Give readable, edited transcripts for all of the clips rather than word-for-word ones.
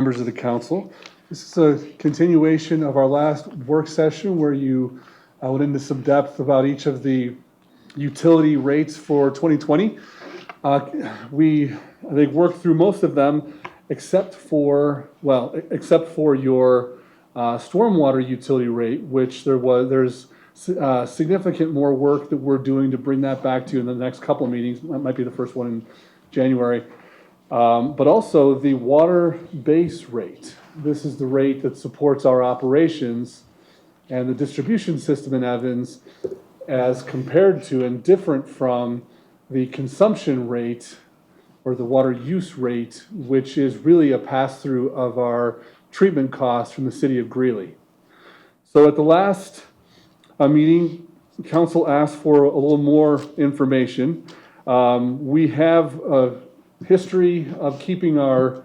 Members of the council. This is a continuation of our last work session where you went into some depth about each of the utility rates for 2020. We, I think, worked through most of them except for your stormwater utility rate, which there's significant more work that we're doing to bring that back to you in the next couple of meetings. That might be the first one in January. But also the water base rate. This is the rate that supports our operations and the distribution system in Evans as compared to and different from the consumption rate or the water use rate, which is really a pass-through of our treatment costs from the city of Greeley. So at the last meeting, council asked for a little more information. We have a history of keeping our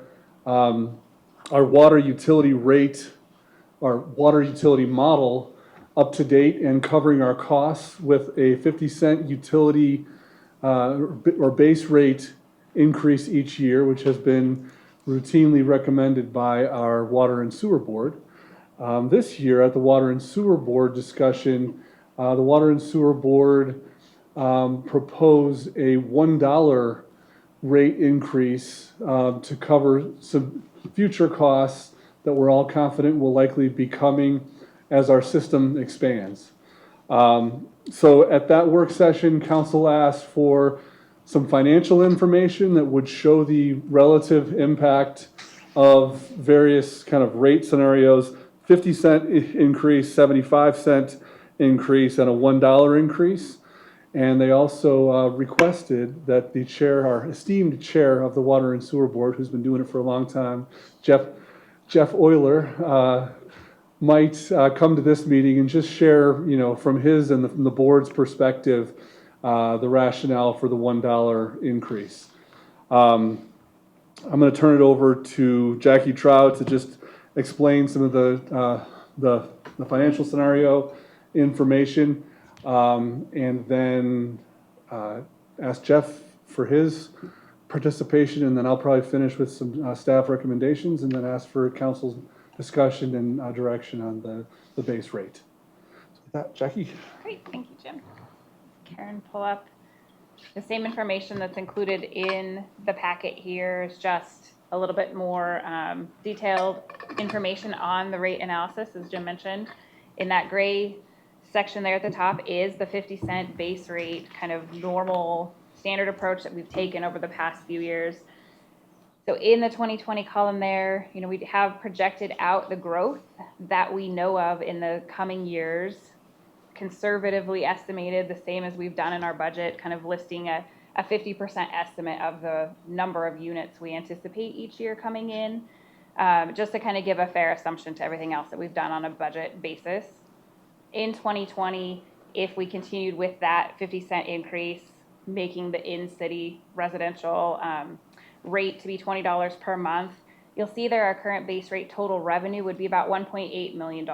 water utility rate, our water utility model up to date and covering our costs with a 50-cent utility or base rate increase each year, which has been routinely recommended by our Water and Sewer Board. This year at the Water and Sewer Board discussion, the Water and Sewer Board proposed a $1 rate increase to cover some future costs that we're all confident will likely be coming as our system expands. So at that work session, council asked for some financial information that would show the relative impact of various kind of rate scenarios, 50-cent increase, 75-cent increase, and a $1 increase. And they also requested that the chair, our esteemed chair of the Water and Sewer Board, who's been doing it for a long time, Jeff Euler, might come to this meeting and just share, from his and from the board's perspective, the rationale for the $1 increase. I'm going to turn it over to Jackie Trout to just explain some of the financial scenario information. And then ask Jeff for his participation, and then I'll probably finish with some staff recommendations, and then ask for council's discussion and direction on the base rate. So with that, Jackie. Great, thank you, Jim. Karen, pull up the same information that's included in the packet here. Is just a little bit more detailed information on the rate analysis, as Jim mentioned. In that gray section there at the top is the 50-cent base rate, kind of normal standard approach that we've taken over the past few years. So in the 2020 column there, we have projected out the growth that we know of in the coming years, conservatively estimated the same as we've done in our budget, kind of listing a 50% estimate of the number of units we anticipate each year coming in, just to kind of give a fair assumption to everything else that we've done on a budget basis. In 2020, if we continued with that 50-cent increase, making the in-city residential rate to be $20 per month, you'll see there our current base rate total revenue would be about $1.8 million.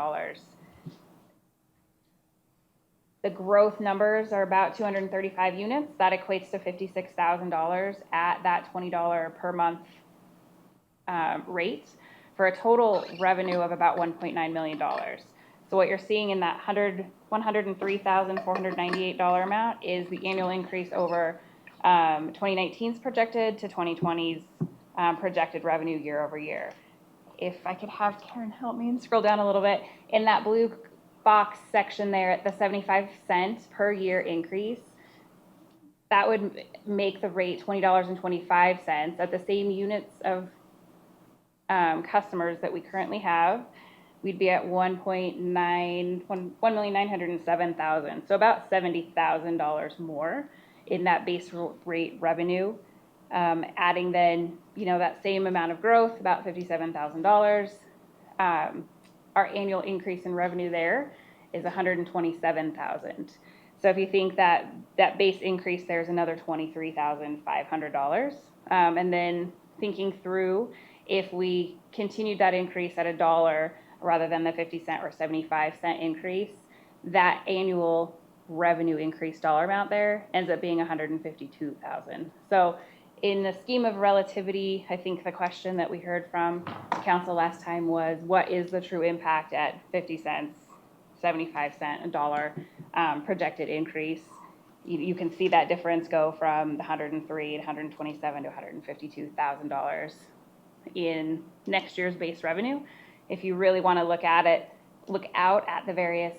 The growth numbers are about 235 units. That equates to $56,000 at that $20 per month rate for a total revenue of about $1.9 million. So what you're seeing in that $103,498 amount is the annual increase over 2019's projected to 2020's projected revenue year over year. If I could have Karen help me and scroll down a little bit, in that blue box section there at the 75 cents per year increase, that would make the rate $20.25 at the same units of customers that we currently have. We'd be at $1,907,000, so about $70,000 more in that base rate revenue. Adding then, that same amount of growth, about $57,000. Our annual increase in revenue there is $127,000. So if you think that base increase there is another $23,500, and then thinking through if we continued that increase at $1 rather than the 50-cent or 75-cent increase, that annual revenue increase dollar amount there ends up being $152,000. So in the scheme of relativity, I think the question that we heard from council last time was, what is the true impact at 50 cents, 75 cent, $1 projected increase? You can see that difference go from the 103, 127 to $152,000 in next year's base revenue. If you really want to look out at the various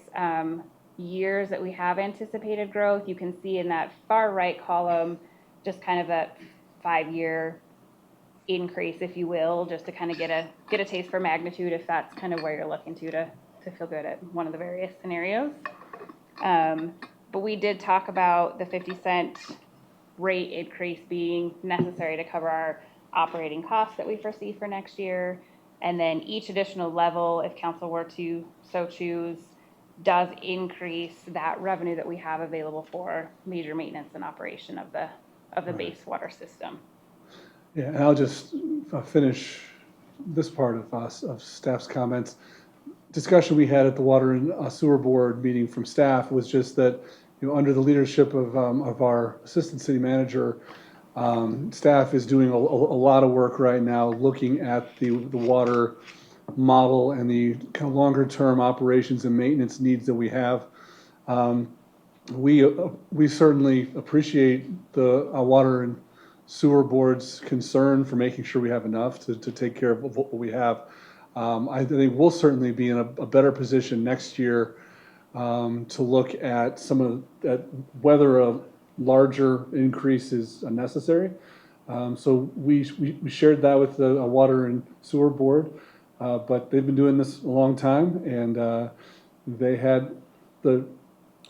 years that we have anticipated growth, you can see in that far right column just kind of that 5-year increase, if you will, just to kind of get a taste for magnitude, if that's kind of where you're looking to feel good at one of the various scenarios. But we did talk about the 50-cent rate increase being necessary to cover our operating costs that we foresee for next year. And then each additional level, if council were to so choose, does increase that revenue that we have available for major maintenance and operation of the base water system. Yeah, and I'll just finish this part of staff's comments. Discussion we had at the Water and Sewer Board meeting from staff was just that, under the leadership of our assistant city manager, staff is doing a lot of work right now looking at the water model and the kind of longer term operations and maintenance needs that we have. We certainly appreciate the Water and Sewer Board's concern for making sure we have enough to take care of what we have. I think we'll certainly be in a better position next year to look at whether a larger increase is necessary. So we shared that with the Water and Sewer Board, but they've been doing this a long time, and they had the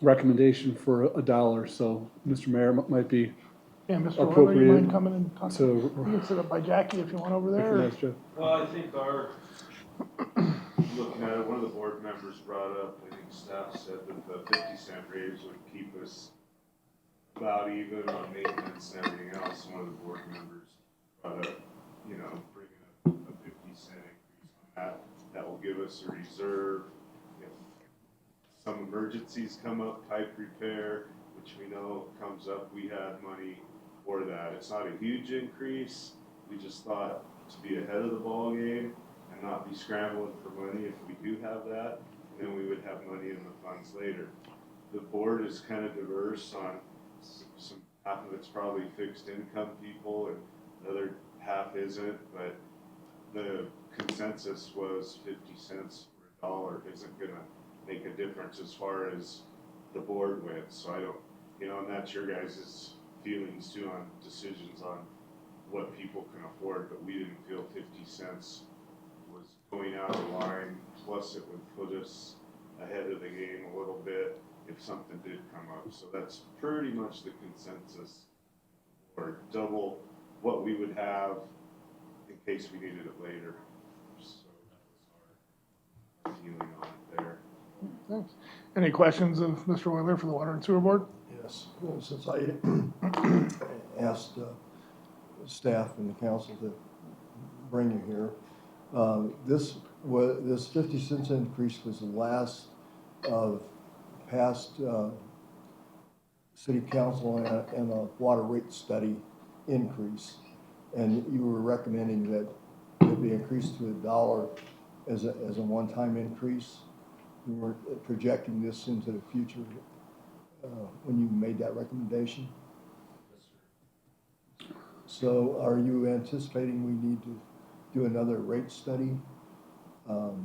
recommendation for $1. So Mr. Mayor might be Yeah, Mr. Weber, appropriate you mind coming and talking? to You can sit up by Jackie if you want over there. or- recognize Jeff. Well, I think looking at it, one of the board members brought up, I think staff said that the 50-cent raise would keep us about even on maintenance and everything else. One of the board members brought up, bringing a 50-cent increase on that. That will give us a reserve if some emergencies come up, pipe repair, which we know comes up, we had money for that. It's not a huge increase. We just thought to be ahead of the ball game and not be scrambling for money if we do have that, then we would have money in the funds later. The board is kind of diverse on some half of it's probably fixed income people and the other half isn't, but the consensus was 50 cents for $1 isn't gonna make a difference as far as the board went. So I don't, and that's your guys' feelings too on decisions on what people can afford, but we didn't feel 50 cents was going out of line, plus it would put us ahead of the game a little bit if something did come up. So that's pretty much the consensus, or double what we would have in case we needed it later. So that was our feeling on it there. Thanks. Any questions of Mr. Wheeler for the Water and Sewer Board? Yes, since I asked staff and the council to bring you here, this 50 cents increase was the last of past city council and a water rate study increase, and you were recommending that it be increased to $1 as a one-time increase. We were projecting this into the future when you made that recommendation. Yes, sir. So are you anticipating we need to do another rate study to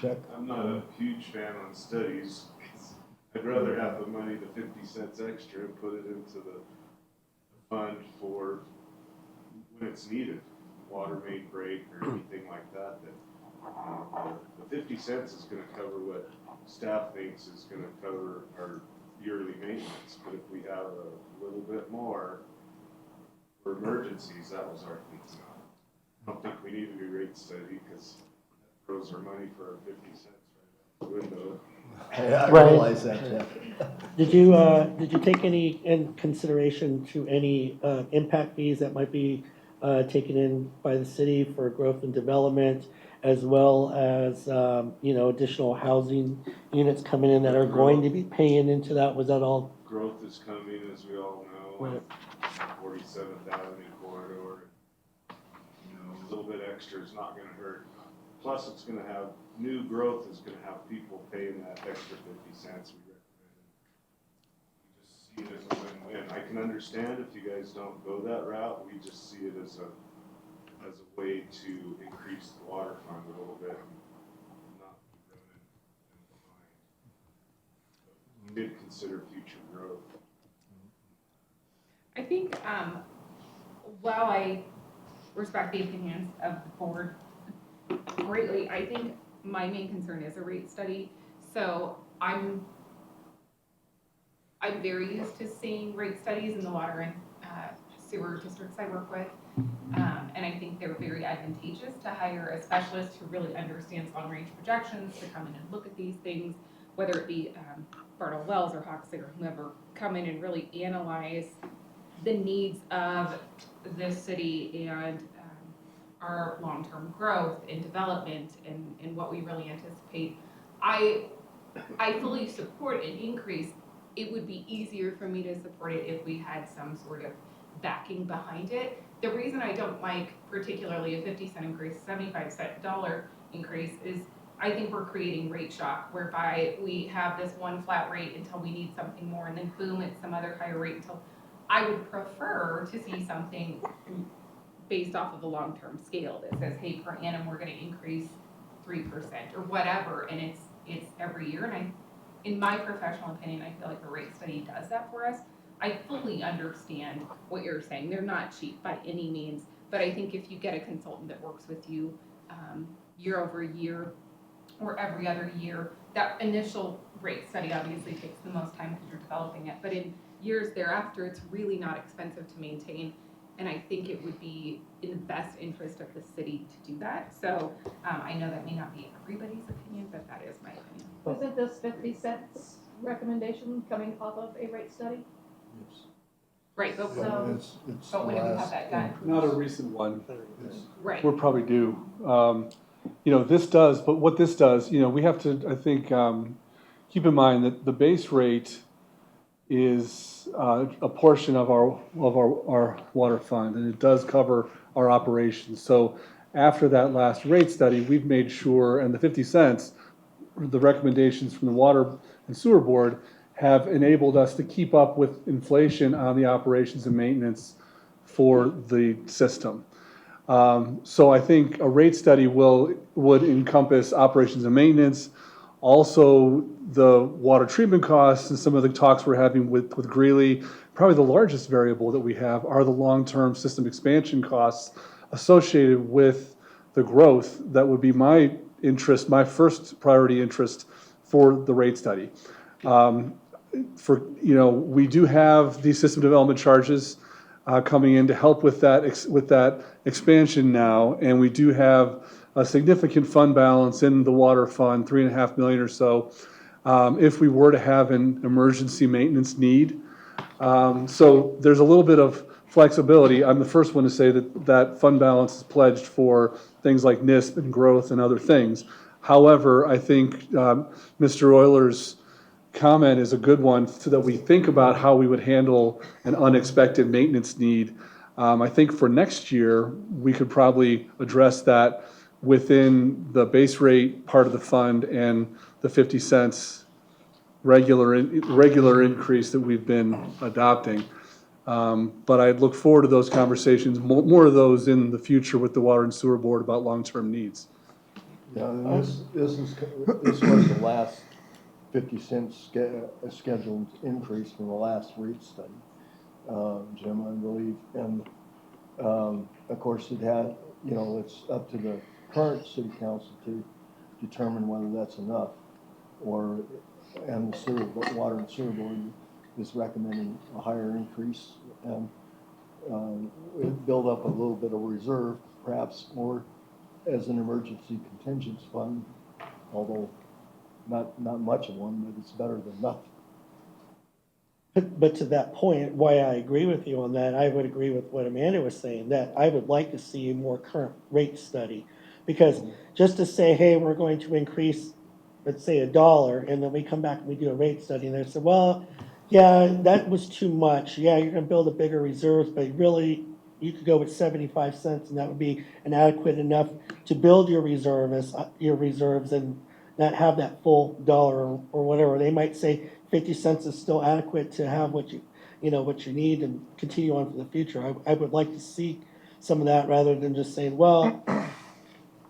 check? I'm not a huge fan on studies. I'd rather have the money, the 50 cents extra, and put it into the fund for when it's needed, water main break or anything like that. The 50 cents is going to cover what staff thinks is going to cover our yearly maintenance. But if we have a little bit more for emergencies, that was our thinking. I don't think we need to do rate study because that throws our money for our 50 cents right out the window. I Right. realize that, Jeff. Did you take any in consideration to any impact fees that might be taken in by the city for growth and development, as well as additional housing units coming in that are going to be paying into that? Was that all? Growth is coming, as we all know. Right. 47th Avenue corridor. You know, a little bit extra is not gonna hurt. Plus, it's gonna have, new growth is gonna have people paying that extra 50 cents we recommend. We just see it as a win-win. I can understand if you guys don't go that route, we just see it as a way to increase the water fund a little bit and not be running behind. But we did consider future growth. I think, while I respect the opinions of the board greatly, I think my main concern is a rate study. So I'm very used to seeing rate studies in the water and sewer districts I work with. And I think they're very advantageous to hire a specialist who really understands long-range projections to come in and look at these things, whether it be Bartle Wells or Hoxley or whomever, come in and really analyze the needs of this city and our long-term growth and development and what we really anticipate. I fully support an increase. It would be easier for me to support it if we had some sort of backing behind it. The reason I don't like particularly a 50-cent increase, 75-cent dollar increase is I think we're creating rate shock, whereby we have this one flat rate until we need something more, and then boom, it's some other higher rate until. I would prefer to see something based off of a long-term scale that says, hey, per annum, we're gonna increase 3% or whatever, and it's every year. And in my professional opinion, I feel like a rate study does that for us. I fully understand what you're saying. They're not cheap by any means, but I think if you get a consultant that works with you year over year or every other year, that initial rate study obviously takes the most time because you're developing it, but in years thereafter, it's really not expensive to maintain. And I think it would be in the best interest of the city to do that. So I know that may not be everybody's opinion, but that is my opinion. Isn't this 50 cents recommendation coming off of a rate study? Yes. Right, but So- It's but when do we have last that done? increase. Not a recent one. It's- right. We're probably due. You know, this does, but what this does, you know, we have to, I think, keep in mind that the base rate is a portion of our water fund, and it does cover our operations. So after that last rate study, we've made sure, and the 50 cents, the recommendations from the Water and Sewer Board have enabled us to keep up with inflation on the operations and maintenance for the system. So I think a rate study would encompass operations and maintenance, also the water treatment costs, and some of the talks we're having with Greeley. Probably the largest variable that we have are the long-term system expansion costs associated with the growth. That would be my interest, my first priority interest for the rate study. We do have these system development charges coming in to help with that expansion now, and we do have a significant fund balance in the water fund, $3.5 million or so, if we were to have an emergency maintenance need. So there's a little bit of flexibility. I'm the first one to say that fund balance is pledged for things like NISP and growth and other things. However, I think Mr. Euler's comment is a good one, so that we think about how we would handle an unexpected maintenance need. I think for next year, we could probably address that within the base rate part of the fund and the 50 cents regular increase that we've been adopting. But I look forward to those conversations, more of those in the future with the Water and Sewer Board about long-term needs. Yeah, and this was the last 50 cents scheduled increase from the last rate study, Jim, I believe. And of course, it's up to the current city council to determine whether that's enough, and the Water and Sewer Board is recommending a higher increase and build up a little bit of reserve, perhaps more as an emergency contingency fund, although not much of one, but it's better than nothing. But to that point, why I agree with you on that, I would agree with what Amanda was saying, that I would like to see a more current rate study. Because just to say, hey, we're going to increase, let's say $1, and then we come back and we do a rate study, and they say, well, Yeah, that was too much. Yeah, you're gonna build a bigger reserves, but really, you could go with 75 cents and that would be an adequate enough to build your reserves and not have that full dollar or whatever. They might say 50 cents is still adequate to have what what you need and continue on for the future. I would like to see some of that rather than just saying, well,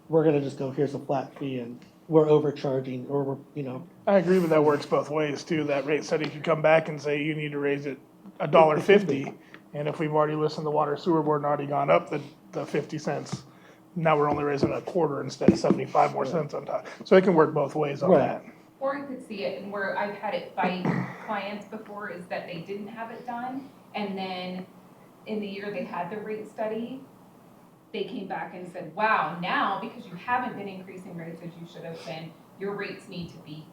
we're gonna just go, here's a flat fee and we're overcharging or I agree, but that works both ways too. That rate study could come back and say you need to raise it $1.50. And if we've already listened to Water and Sewer Board and already gone up the 50 cents, now we're only raising a quarter instead of 75 more cents on top. So it can work both ways on Right. that. Or you could see it, and where I've had it fight clients before is that they didn't have it done, and then in the year they had the rate study, they came back and said, wow, now, because you haven't been increasing rates as you should have been, your rates need to be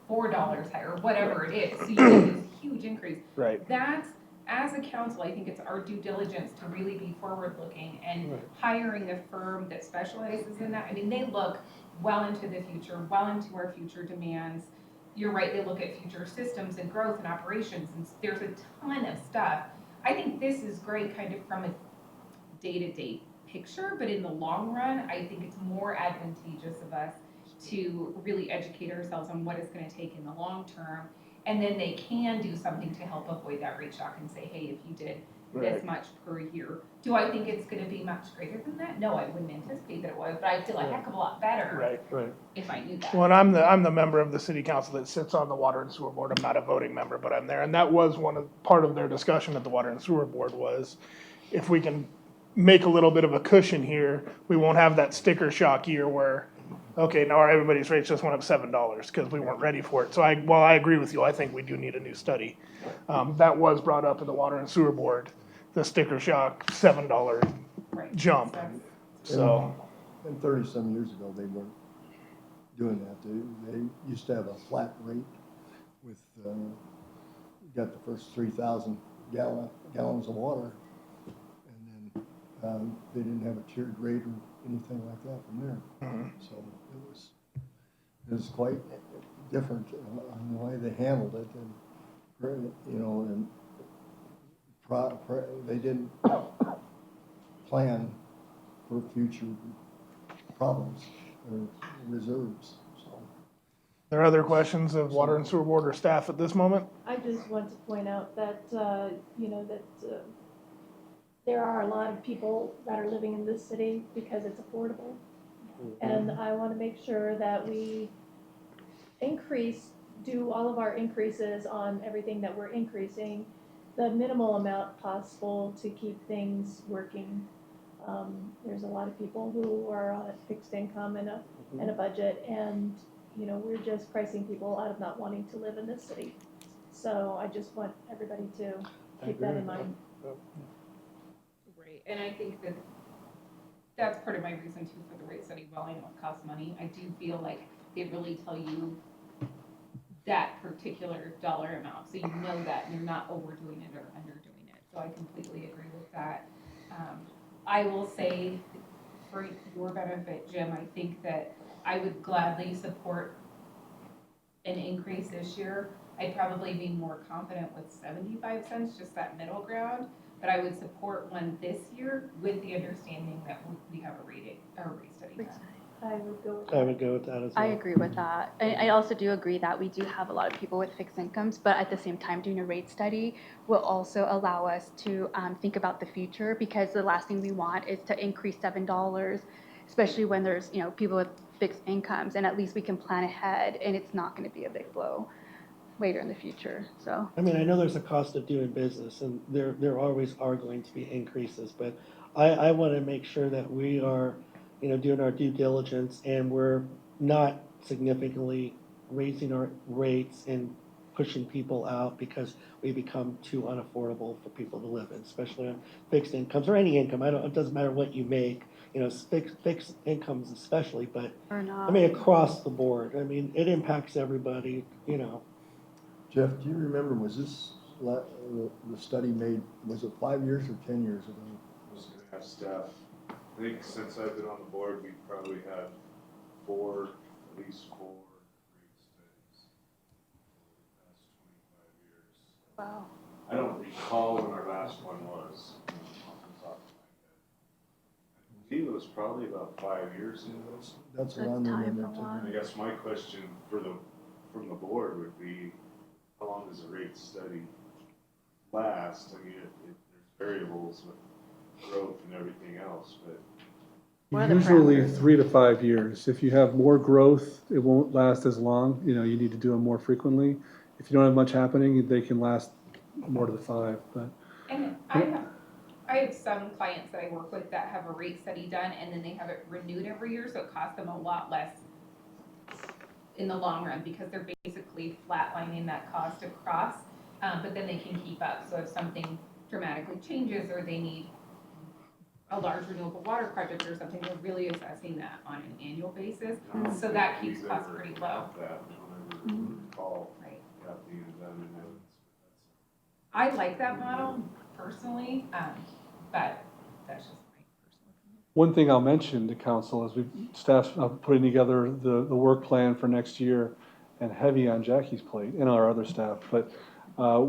$4 higher, or whatever it is, so you get this huge increase. Right. That's, as a council, I think it's our due diligence to really be forward-looking and Right. hiring a firm that specializes in that. I mean, they look well into the future, well into our future demands. You're right, they look at future systems and growth and operations, and there's a ton of stuff. I think this is great kind of from a day-to-day picture, but in the long run, I think it's more advantageous of us to really educate ourselves on what it's gonna take in the long term. And then they can do something to help avoid that rate shock and say, hey, if you did this Right. much per year, do I think it's gonna be much greater than that? No, I wouldn't anticipate that it was, but I feel a heck of a lot better Right. if I knew that. Well, and I'm the member of the city council that sits on the Water and Sewer Board. I'm not a voting member, but I'm there. And that was part of their discussion at the Water and Sewer Board was if we can make a little bit of a cushion here, we won't have that sticker shock year where, okay, now everybody's rates just went up $7 because we weren't ready for it. So while I agree with you, I think we do need a new study. That was brought up in the Water and Sewer Board, the sticker shock $7 Right. jump. That's- So, And 30-some years ago, they weren't doing that. They used to have a flat rate with, got the first 3,000 gallons of water. And then they didn't have a tiered rate or anything like that from there. So it was quite different on the way they handled it. And, and they didn't plan for future problems or reserves, so. there are other questions of Water and Sewer Board or staff at this moment? I just want to point out that, there are a lot of people that are living in this city because it's affordable. And I want to make sure that we do all of our increases on everything that we're increasing, the minimal amount possible to keep things working. There's a lot of people who are on a fixed income and a budget, and, we're just pricing people out of not wanting to live in this city. So I just want everybody to keep that in mind. Right, and I think that that's part of my reason too for the rate study. While I know it costs money, I do feel like they really tell you that particular dollar amount, so you know that and you're not overdoing it or underdoing it. So I completely agree with that. I will say, for your benefit, Jim, I think that I would gladly support an increase this year. I'd probably be more confident with 75 cents, just that middle ground. But I would support one this year with the understanding that we have a rate study done. I would go with I that. would go with that as well. I agree with that. I also do agree that we do have a lot of people with fixed incomes, but at the same time, doing a rate study will also allow us to think about the future, because the last thing we want is to increase $7, especially when there's people with fixed incomes, and at least we can plan ahead, and it's not going to be a big blow later in the future. So I mean, I know there's a cost of doing business, and there always are going to be increases, but I want to make sure that we are, doing our due diligence, and we're not significantly raising our rates and pushing people out because we become too unaffordable for people to live in, especially on fixed incomes or any income. It doesn't matter what you make, fixed incomes especially, but or not. I mean, across the board. I mean, it impacts everybody, Jeff, do you remember, was this, the study made, was it 5 years or 10 years ago? I was gonna ask staff, I think since I've been on the board, we've probably had at least four rate studies over the past 25 years. Wow. I don't recall when our last one was. Off the top of my head. I believe it was probably about 5 years ago. That's what That's I'm time remembering for a while. I guess my question from the board would be, how long does a rate study last? I mean, there's variables with growth and everything else, but What are the Usually parameters? 3 to 5 years. If you have more growth, it won't last as long. You know, you need to do them more frequently. If you don't have much happening, they can last more to the 5, but. And I have some clients that I work with that have a rate study done and then they have it renewed every year, so it costs them a lot less in the long run because they're basically flatlining that cost across, but then they can keep up. So if something dramatically changes or they need a large renewable water project or something, they're really assessing that on an annual basis. So that keeps we've costs never pretty low. had that. I don't ever recall Right. that being done in Evans. I like that model personally, but that's just my personal opinion. One thing I'll mention to council is staff's putting together the work plan for next year, and heavy on Jackie's plate and our other staff, but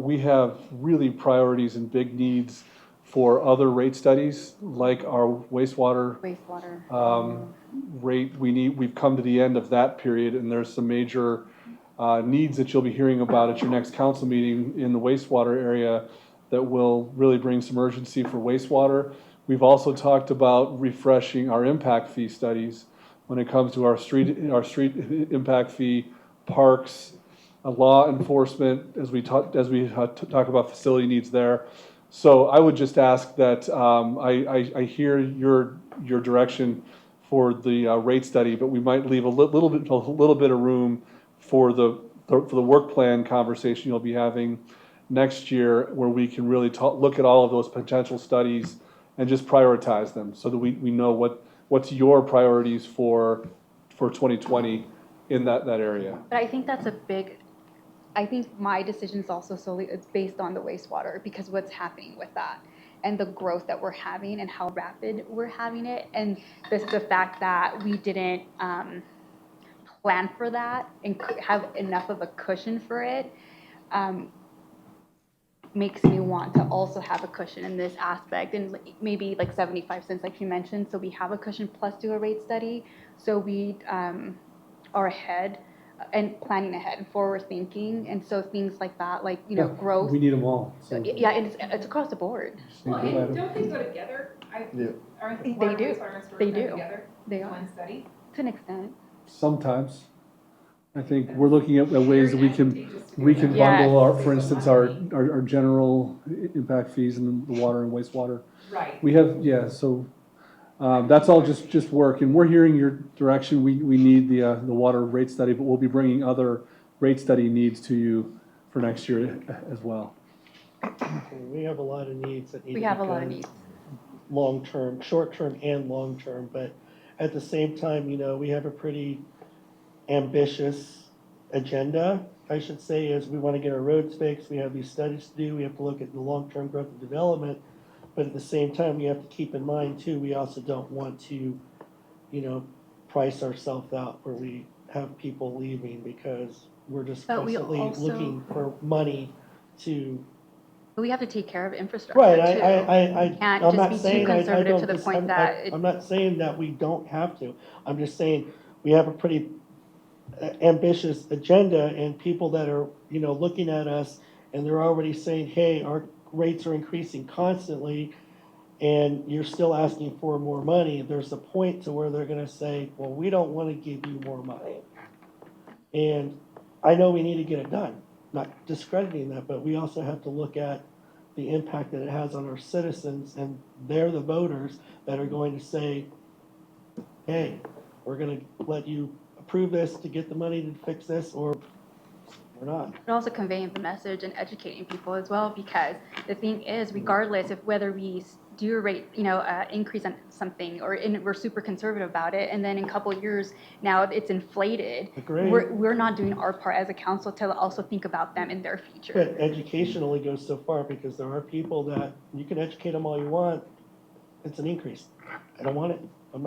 we have really priorities and big needs for other rate studies, like our wastewater Wastewater. rate. We've come to the end of that period, and there's some major needs that you'll be hearing about at your next council meeting in the wastewater area that will really bring some urgency for wastewater. We've also talked about refreshing our impact fee studies when it comes to our street impact fee, parks, law enforcement, as we talk about facility needs there. So I would just ask that, I hear your direction for the rate study, but we might leave a little bit of room for the work plan conversation you'll be having next year, where we can really look at all of those potential studies and just prioritize them, so that we know what's your priorities for 2020 in that area. But I think that's I think my decision is also solely it's based on the wastewater, because what's happening with that and the growth that we're having and how rapid we're having it, and the fact that we didn't plan for that and have enough of a cushion for it, makes me want to also have a cushion in this aspect, and maybe like 75 cents, like you mentioned, so we have a cushion plus do a rate study, so we are ahead and planning ahead and forward thinking, and so things like that, like, you know, Yeah, growth. we need them all. So Yeah, and it's across the board. need Well, to and decide. don't they go together? Yeah. Aren't They water, do. wastewater, and storage They done do. together? They in are, One study? to an extent. Sometimes. I think we're looking at ways that we can Yes. bundle for Saves a instance, lot of money. our general impact fees and the water and wastewater. Right. We have, so that's all just work, and we're hearing your direction. We need the water rate study, but we'll be bringing other rate study needs to you for next year as well. We have a lot of needs that need to We be have a lot of done needs. long-term, short-term and long-term, but at the same time, you know, we have a pretty ambitious agenda, I should say, is we want to get our roads fixed, we have these studies to do, we have to look at the long-term growth and development, but at the same time, we have to keep in mind too, we also don't want to, you know, price ourselves out where we have people leaving because we're just But we constantly also- looking for money to. But we have to take care of infrastructure Right, too. Can't I'm just not be too saying, I conservative to don't, the point that I'm not saying that we don't have to. I'm just saying, we have a pretty ambitious agenda and people that are, you know, looking at us and they're already saying, hey, our rates are increasing constantly and you're still asking for more money. There's a point to where they're gonna say, well, we don't wanna give you more money. And I know we need to get it done, not discrediting that, but we also have to look at the impact that it has on our citizens, and they're the voters that are going to say, hey, we're gonna let you approve this to get the money to fix this, or we're not. But also conveying the message and educating people as well, because the thing is, regardless of whether we do a rate, you know, increase on something, or we're super conservative about it, and then in a couple of years now it's inflated. Agreed. We're not doing our part as a council to also think about them in their future. But education only goes so far, because there are people that, you can educate them all you want, it's an increase. I don't want it. I'm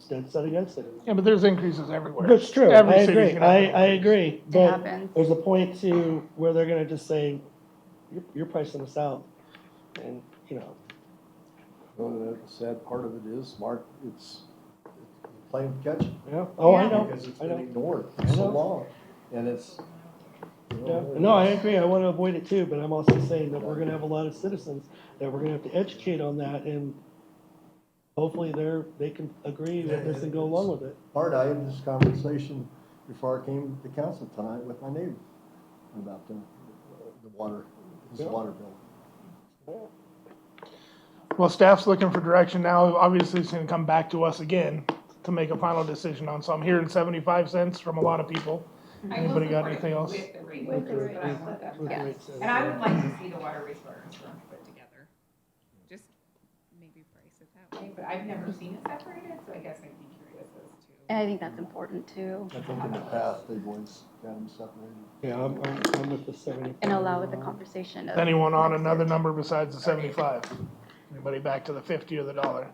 dead set against it. Yeah, but there's increases everywhere. That's true, I Every city's agree, gonna have I an increase. agree, but happens. there's a point to where they're gonna just say, you're pricing us out. And, you know, Well, the sad part of it is, Mark, it's playing catch. yeah, oh, I know, Because it's I been know. ignored I for so know. long, and it's. Yeah, no, I agree, I wanna avoid it too, but I'm also saying that we're gonna have a lot of citizens that we're gonna have to educate on that, and hopefully they can agree with this and go along with it. Art, I had this conversation before I came to council tonight with my neighbor about the water, his Yeah. water bill. Well, staff's looking for direction now. Obviously, it's gonna come back to us again to make a final decision on. So I'm hearing 75 cents from a lot of people. I will Anybody got support it anything else? With the rate With the increase, but I rate. want that With the to- rate set. And I would like to see the water wastewater and sewer put together. Just Maybe price it that way. but I've never seen it separated, so I guess I'd be curious as to. And I think that's important too, I think in the past, they've always got them separated. Yeah, I'm with the 75. and allow with the conversation of. Anyone on another number besides the 75? Anybody back to the 50 or the dollar?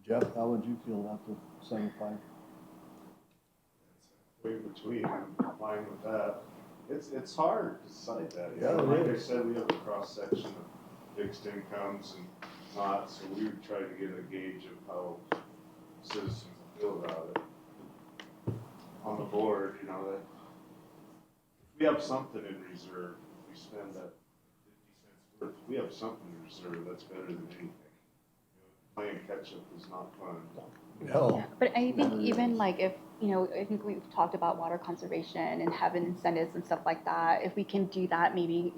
Jeff, how would you feel about the 75? Way between, I'm fine with that. It's hard to decide that. You Yeah, know, it like I is. said, we have a cross-section of fixed incomes and not, so we would try to get a gauge of how citizens feel about it. On the board, you know, that if we have something in reserve, if we spend that 50 cents worth, if we have something in reserve, that's better than anything. You know, playing catch-up is not fun. No. But I think even like if, you know, I think we've talked about water conservation and having incentives and stuff like that. If we can do that, maybe,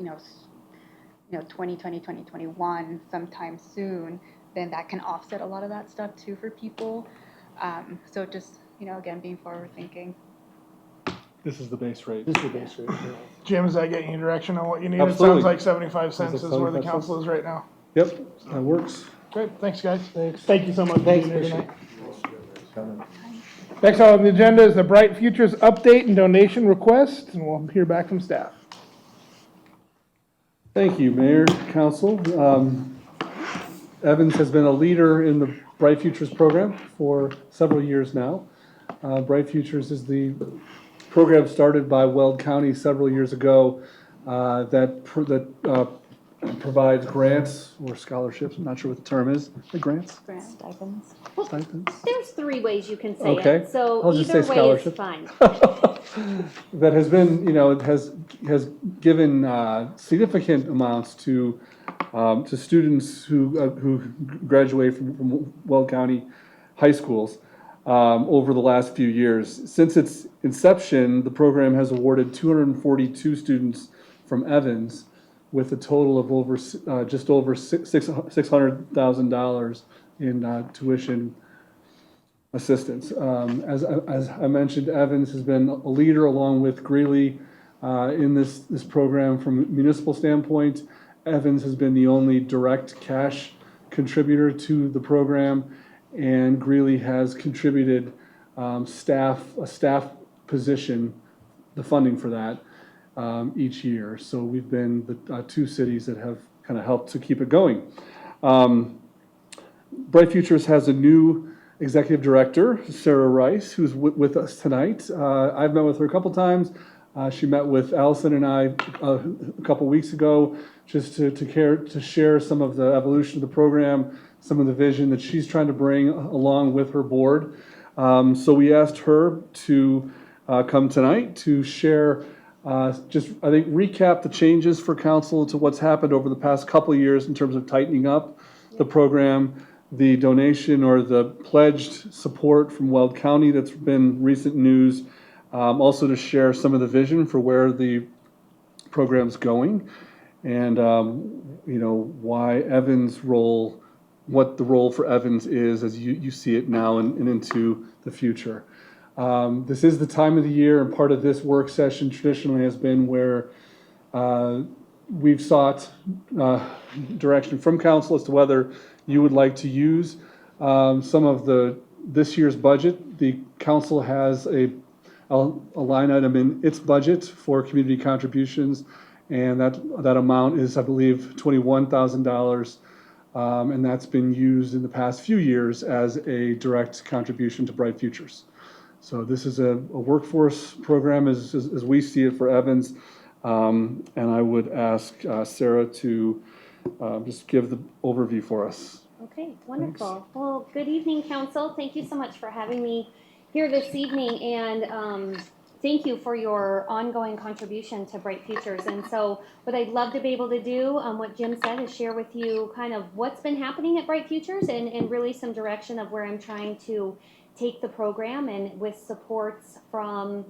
2020, 2021, sometime soon, then that can offset a lot of that stuff too for people. So just, again, being forward thinking. This is the base rate. This is the base rate, yeah. Jim, is that getting you direction on what you need? It Absolutely. sounds like 75 cents is where the 75 council is right now. Yep, that works. Great, thanks, guys. Thanks. Thank you so much for Thanks, being here appreciate tonight. Coming. Next on the agenda is the Bright Futures update and donation request, and we'll hear back from staff. Thank you, Mayor, Council. Evans has been a leader in the Bright Futures program for several years now. Bright Futures is the program started by Weld County several years ago that provides grants or scholarships. I'm not sure what the term is. The grants? Stipends. Stipends? There's 3 ways you can say Okay. it, so I'll just either say way is scholarship. fine. That has been, it has given significant amounts to students who graduate from Weld County high schools over the last few years. Since its inception, the program has awarded 242 students from Evans with a total of just over $600,000 in tuition assistance. As I mentioned, Evans has been a leader along with Greeley in this program from a municipal standpoint. Evans has been the only direct cash contributor to the program, and Greeley has contributed a staff position, the funding for that, each year. So we've been the 2 cities that have kind of helped to keep it going. Bright Futures has a new executive director, Sarah Rice, who's with us tonight. I've met with her a couple times. She met with Allison and I a couple weeks ago just to share some of the evolution of the program, some of the vision that she's trying to bring along with her board. So we asked her to come tonight to share, I think, recap the changes for council to what's happened over the past couple of years in terms of tightening up the program, the donation or the pledged support from Weld County that's been recent news, also to share some of the vision for where the program's going, and why Evans' role, what the role for Evans is as you see it now and into the future. This is the time of the year, and part of this work session traditionally has been where we've sought direction from council as to whether you would like to use some of this year's budget. The council has a line item in its budget for community contributions, and that amount is, I believe, $21,000, and that's been used in the past few years as a direct contribution to Bright Futures. So this is a workforce program as we see it for Evans. And I would ask Sarah to just give the overview for us. Okay, wonderful. Well, good evening, council. Thank you so much for having me here this evening, and thank you for your ongoing contribution to Bright Futures. And so what I'd love to be able to do, what Jim said, is share with you kind of what's been happening at Bright Futures and really some direction of where I'm trying to take the program, and with supports from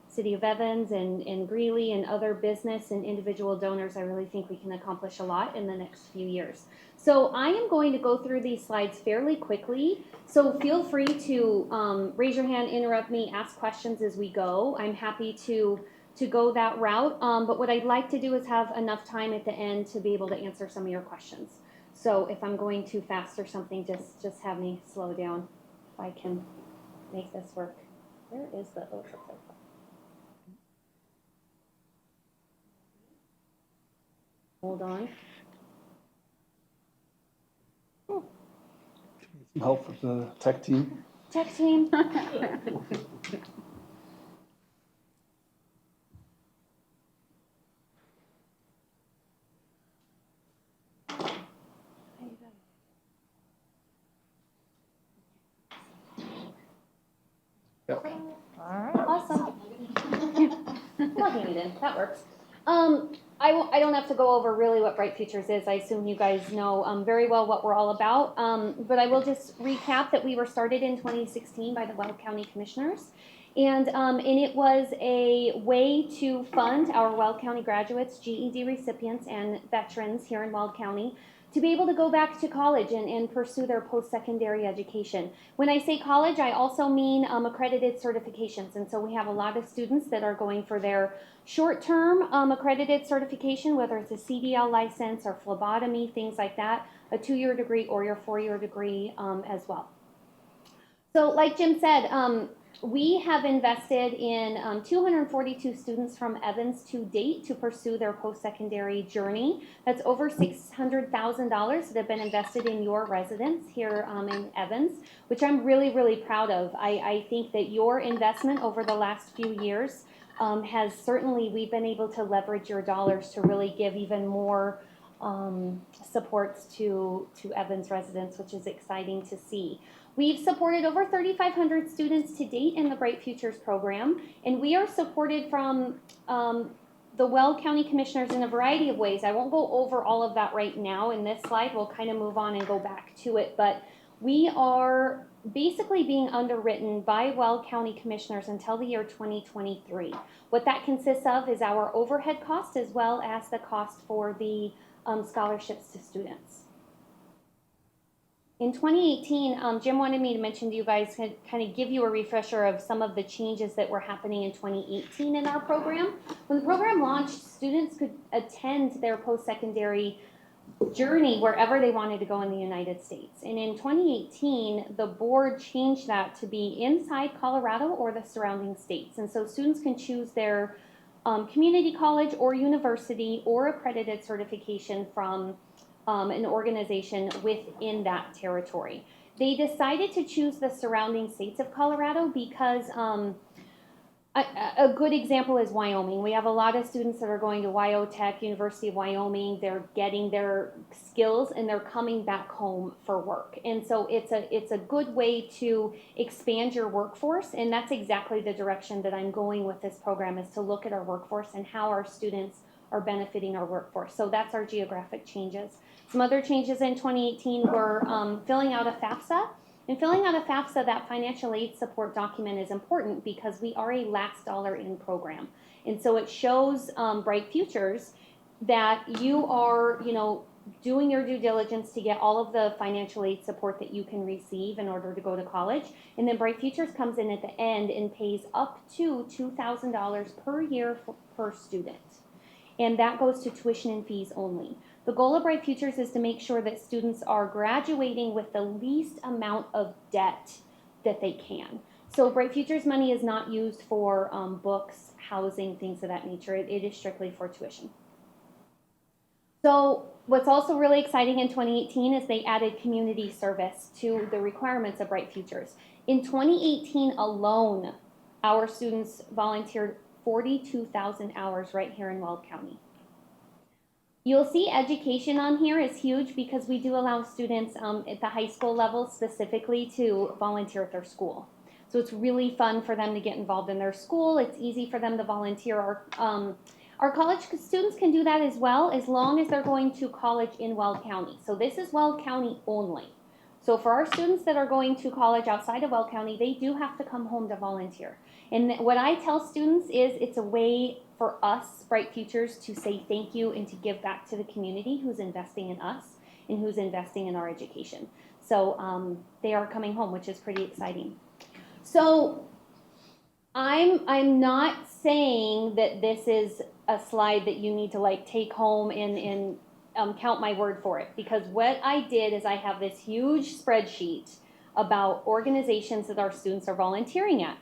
City of Evans and Greeley and other business and individual donors, I really think we can accomplish a lot in the next few years. So I am going to go through these slides fairly quickly, so feel free to raise your hand, interrupt me, ask questions as we go. I'm happy to go that route, but what I'd like to do is have enough time at the end to be able to answer some of your questions. So if I'm going too fast or something, just have me slow down if I can make this work. Where is the, oh, it's up there. Hold on. Some help with the tech team. Tech team. Yep. Awesome. Plugging it in, that works. I don't have to go over really what Bright Futures is. I assume you guys know very well what we're all about. But I will just recap that we were started in 2016 by the Weld County Commissioners. And it was a way to fund our Weld County graduates, GED recipients, and veterans here in Weld County to be able to go back to college and pursue their post-secondary education. When I say college, I also mean accredited certifications. And so we have a lot of students that are going for their short-term accredited certification, whether it's a CDL license or phlebotomy, things like that, a 2-year degree or your 4-year degree as well. So like Jim said, we have invested in 242 students from Evans to date to pursue their post-secondary journey. That's over $600,000 that have been invested in your residents here in Evans, which I'm really, really proud of. I think that your investment over the last few years has certainly, we've been able to leverage your dollars to really give even more supports to Evans residents, which is exciting to see. We've supported over 3,500 students to date in the Bright Futures program, and we are supported from the Weld County Commissioners in a variety of ways. I won't go over all of that right now in this slide. We'll kind of move on and go back to it, but we are basically being underwritten by Weld County Commissioners until the year 2023. What that consists of is our overhead cost as well as the cost for the scholarships to students. In 2018, Jim wanted me to mention to you guys, kind of give you a refresher of some of the changes that were happening in 2018 in our program. When the program launched, students could attend their post-secondary journey wherever they wanted to go in the United States. And in 2018, the board changed that to be inside Colorado or the surrounding states. And so students can choose their community college or university or accredited certification from an organization within that territory. They decided to choose the surrounding states of Colorado because a good example is Wyoming. We have a lot of students that are going to WyoTech, University of Wyoming. They're getting their skills and they're coming back home for work. And so it's a good way to expand your workforce. And that's exactly the direction that I'm going with this program, is to look at our workforce and how our students are benefiting our workforce. So that's our geographic changes. Some other changes in 2018 were filling out a FAFSA. In filling out a FAFSA, that financial aid support document is important because we are a last dollar in program. And so it shows Bright Futures that you are, doing your due diligence to get all of the financial aid support that you can receive in order to go to college. And then Bright Futures comes in at the end and pays up to $2,000 per year per student. And that goes to tuition and fees only. The goal of Bright Futures is to make sure that students are graduating with the least amount of debt that they can. So Bright Futures money is not used for books, housing, things of that nature. It is strictly for tuition. So what's also really exciting in 2018 is they added community service to the requirements of Bright Futures. In 2018 alone, our students volunteered 42,000 hours right here in Weld County. You'll see education on here is huge because we do allow students at the high school level specifically to volunteer at their school. So it's really fun for them to get involved in their school. It's easy for them to volunteer. Our college students can do that as well, as long as they're going to college in Weld County. So this is Weld County only. So for our students that are going to college outside of Weld County, they do have to come home to volunteer. And what I tell students is it's a way for us, Bright Futures, to say thank you and to give back to the community who's investing in us and who's investing in our education. So they are coming home, which is pretty exciting. So I'm not saying that this is a slide that you need to like take home and count my word for it, because what I did is I have this huge spreadsheet about organizations that our students are volunteering at.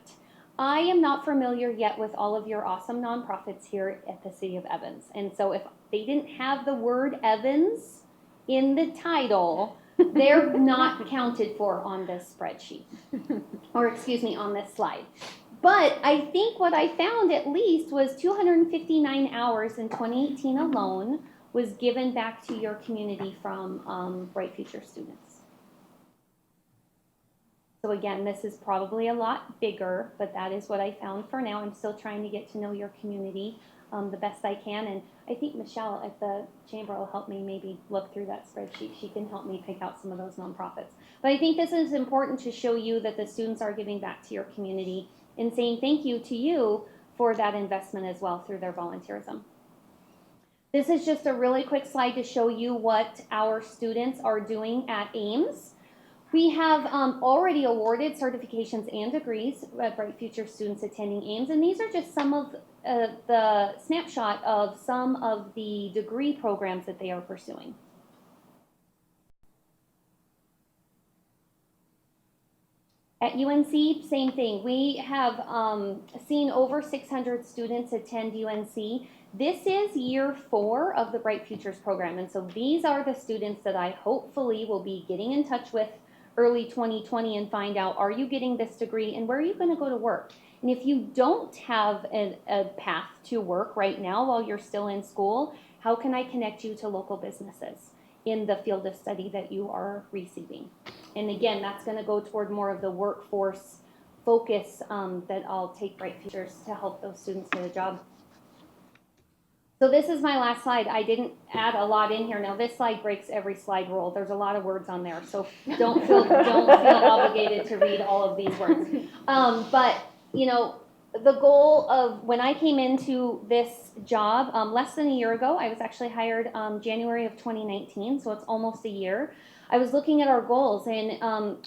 I am not familiar yet with all of your awesome nonprofits here at the City of Evans. And so if they didn't have the word Evans in the title, they're not counted for on this spreadsheet, or excuse me, on this slide. But I think what I found at least was 259 hours in 2018 alone was given back to your community from Bright Future students. So again, this is probably a lot bigger, but that is what I found for now. I'm still trying to get to know your community the best I can. And I think Michelle at the chamber will help me maybe look through that spreadsheet. She can help me pick out some of those nonprofits. But I think this is important to show you that the students are giving back to your community and saying thank you to you for that investment as well through their volunteerism. This is just a really quick slide to show you what our students are doing at Ames. We have already awarded certifications and degrees at Bright Future students attending Ames, and these are just some of the snapshot of some of the degree programs that they are pursuing. At UNC, same thing. We have seen over 600 students attend UNC. This is year 4 of the Bright Futures program, and so these are the students that I hopefully will be getting in touch with early 2020 and find out, are you getting this degree and where are you going to go to work? And if you don't have a path to work right now while you're still in school, how can I connect you to local businesses in the field of study that you are receiving? And again, that's going to go toward more of the workforce focus that I'll take Bright Futures to help those students get a job. So this is my last slide. I didn't add a lot in here. Now this slide breaks every slide rule. There's a lot of words on there, so don't feel obligated to read all of these words. But you know, the goal of when I came into this job less than a year ago, I was actually hired January of 2019, so it's almost a year. I was looking at our goals, and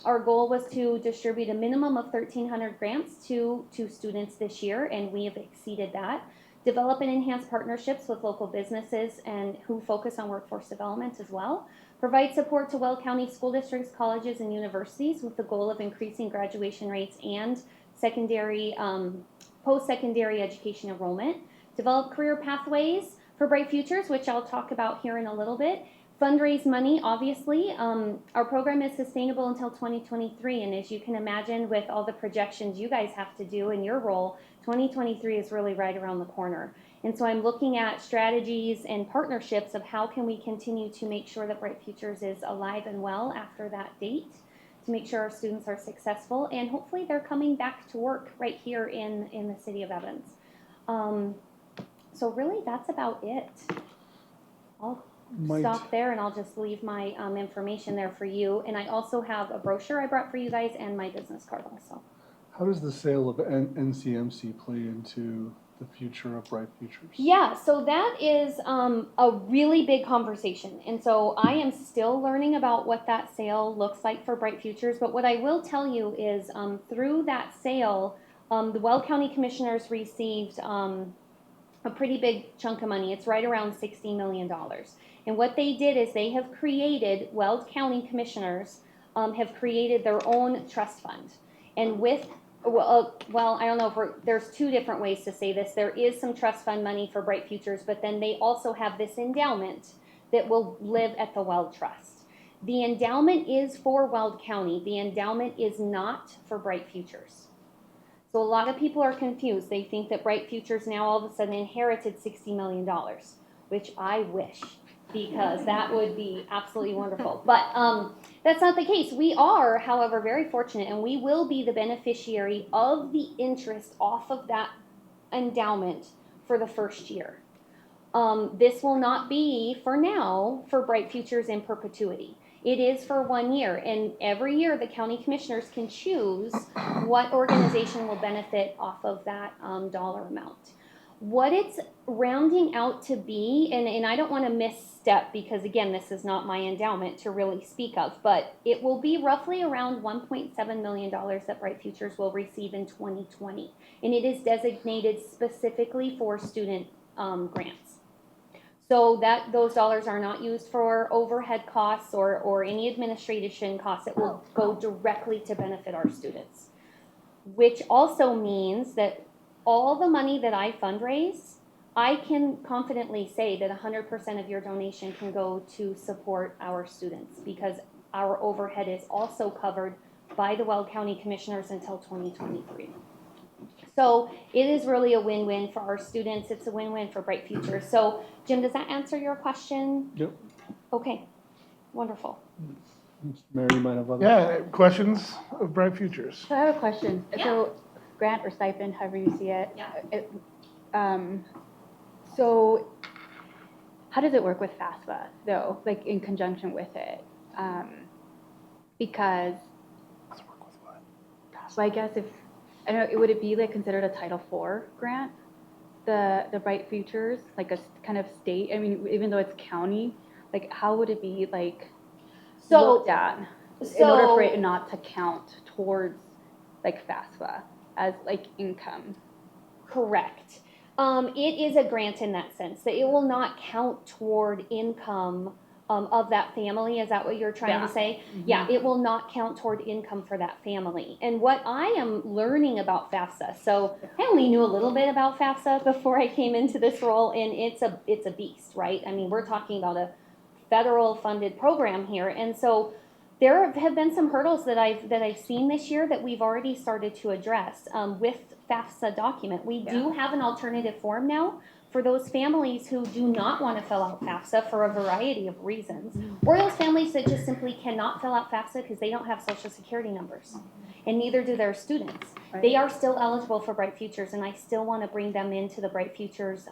our goal was to distribute a minimum of 1,300 grants to students this year, and we have exceeded that. Develop and enhance partnerships with local businesses and who focus on workforce development as well. Provide support to Weld County school districts, colleges, and universities with the goal of increasing graduation rates and secondary, post-secondary education enrollment. Develop career pathways for Bright Futures, which I'll talk about here in a little bit. Fundraise money, obviously. Our program is sustainable until 2023, and as you can imagine, with all the projections you guys have to do in your role, 2023 is really right around the corner. And so I'm looking at strategies and partnerships of how can we continue to make sure that Bright Futures is alive and well after that date, to make sure our students are successful, and hopefully they're coming back to work right here in the city of Evans. So really, that's about it. I'll stop there, and I'll just leave my information there for you. And I also have a brochure I brought for you guys and my business card also. How does the sale of NCMC play into the future of Bright Futures? Yeah, so that is a really big conversation. And so I am still learning about what that sale looks like for Bright Futures. But what I will tell you is through that sale, the Weld County Commissioners received a pretty big chunk of money. It's right around $60 million. And what they did is they have created, Weld County Commissioners have created their own trust fund. And with well, I don't know if there's two different ways to say this. There is some trust fund money for Bright Futures, but then they also have this endowment that will live at the Weld Trust. The endowment is for Weld County. The endowment is not for Bright Futures. So a lot of people are confused. They think that Bright Futures now all of a sudden inherited $60 million, which I wish, because that would be absolutely wonderful. But that's not the case. We are, however, very fortunate, and we will be the beneficiary of the interest off of that endowment for the first year. This will not be, for now, for Bright Futures in perpetuity. It is for 1 year, and every year the county commissioners can choose what organization will benefit off of that dollar amount. What it's rounding out to be, and I don't want to misstep because again, this is not my endowment to really speak of, but it will be roughly around $1.7 million that Bright Futures will receive in 2020. And it is designated specifically for student grants. So that those dollars are not used for overhead costs or any administration costs. It will go directly to benefit our students. Which also means that all the money that I fundraise, I can confidently say that 100% of your donation can go to support our students because our overhead is also covered by the Weld County Commissioners until 2023. So it is really a win-win for our students. It's a win-win for Bright Futures. So Jim, does that answer your question? Yep. Okay, wonderful. Mary, you might have other. Yeah, questions of Bright Futures? So I have a question. Yeah. So grant or stipend, however you see it. Yeah. So how does it work with FAFSA though, like in conjunction with it? Because, so I guess if, I don't know, would it be like considered a Title IV grant? The Bright Futures, like a kind of state, I mean, even though it's county, like how would it be like looked at in order for it not to count towards like FAFSA as like income? Correct. It is a grant in that sense, that it will not count toward income of that family. Is that what you're trying to say? Mm-hmm. Yeah, it will not count toward income for that family. And what I am learning about FAFSA, so I only knew a little bit about FAFSA before I came into this role, and it's a beast, right? I mean, we're talking about a federal funded program here, and so there have been some hurdles that I've seen this year that we've already started to address with FAFSA document. We do have an alternative form now for those families who do not want to fill out FAFSA for a variety of reasons, or those families that just simply cannot fill out FAFSA because they don't have social security numbers, and neither do their students. Right. They are still eligible for Bright Futures, and I still want to bring them into the Bright Futures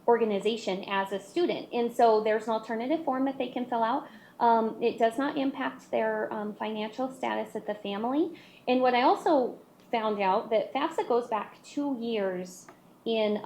organization as a student. And so there's an alternative form that they can fill out. It does not impact their financial status at the family. And what I also found out that FAFSA goes back 2 years in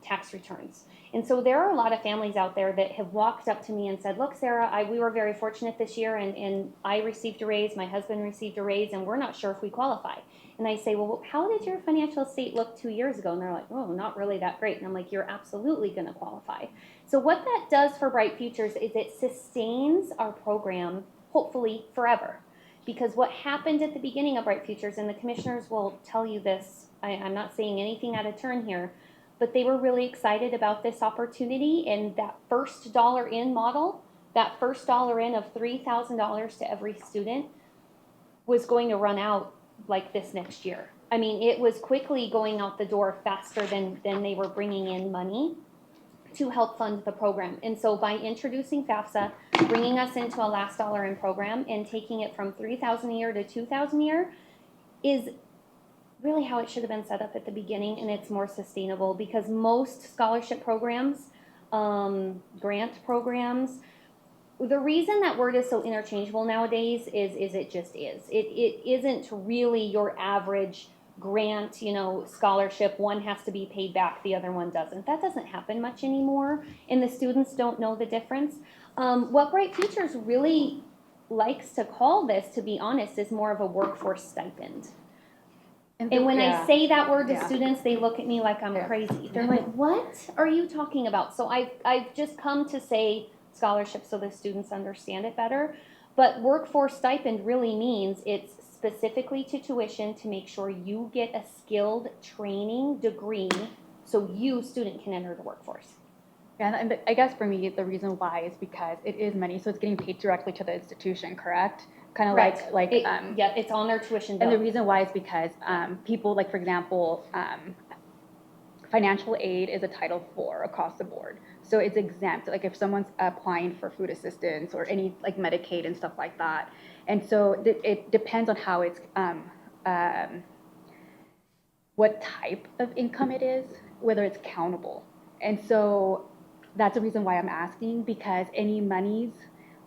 tax returns. And so there are a lot of families out there that have walked up to me and said, look, Sarah, we were very fortunate this year and I received a raise, my husband received a raise, and we're not sure if we qualify. And I say, well, how did your financial state look 2 years ago? And they're like, oh, not really that great. And I'm like, you're absolutely going to qualify. So what that does for Bright Futures is it sustains our program, hopefully forever. Because what happened at the beginning of Bright Futures, and the commissioners will tell you this, I'm not saying anything out of turn here, but they were really excited about this opportunity, and that first dollar in model, that first dollar in of $3,000 to every student was going to run out like this next year. I mean, it was quickly going out the door faster than they were bringing in money to help fund the program. And so by introducing FAFSA, bringing us into a last dollar in program and taking it from $3,000 a year to $2,000 a year is really how it should have been set up at the beginning, and it's more sustainable because most scholarship programs, grant programs, the reason that word is so interchangeable nowadays is it just is. It isn't really your average grant, scholarship. One has to be paid back, the other one doesn't. That doesn't happen much anymore, and the students don't know the difference. What Bright Futures really likes to call this, to be honest, is more of a workforce stipend. And when I say that word to students, they look at me like I'm crazy. They're like, what are you talking about? So I've just come to say scholarship so the students understand it better. But workforce stipend really means it's specifically to tuition to make sure you get a skilled training degree so you, student, can enter the workforce. Yeah, and I guess for me, the reason why is because it is money, so it's getting paid directly to the institution, correct? kind of Correct. like, Yeah, it's on their tuition and the bill. reason why is because people, like, for example, financial aid is a Title IV across the board. So it's exempt, like if someone's applying for food assistance or any like Medicaid and stuff like that. And so it depends on how it's, what type of income it is, whether it's countable. And so that's the reason why I'm asking, because any monies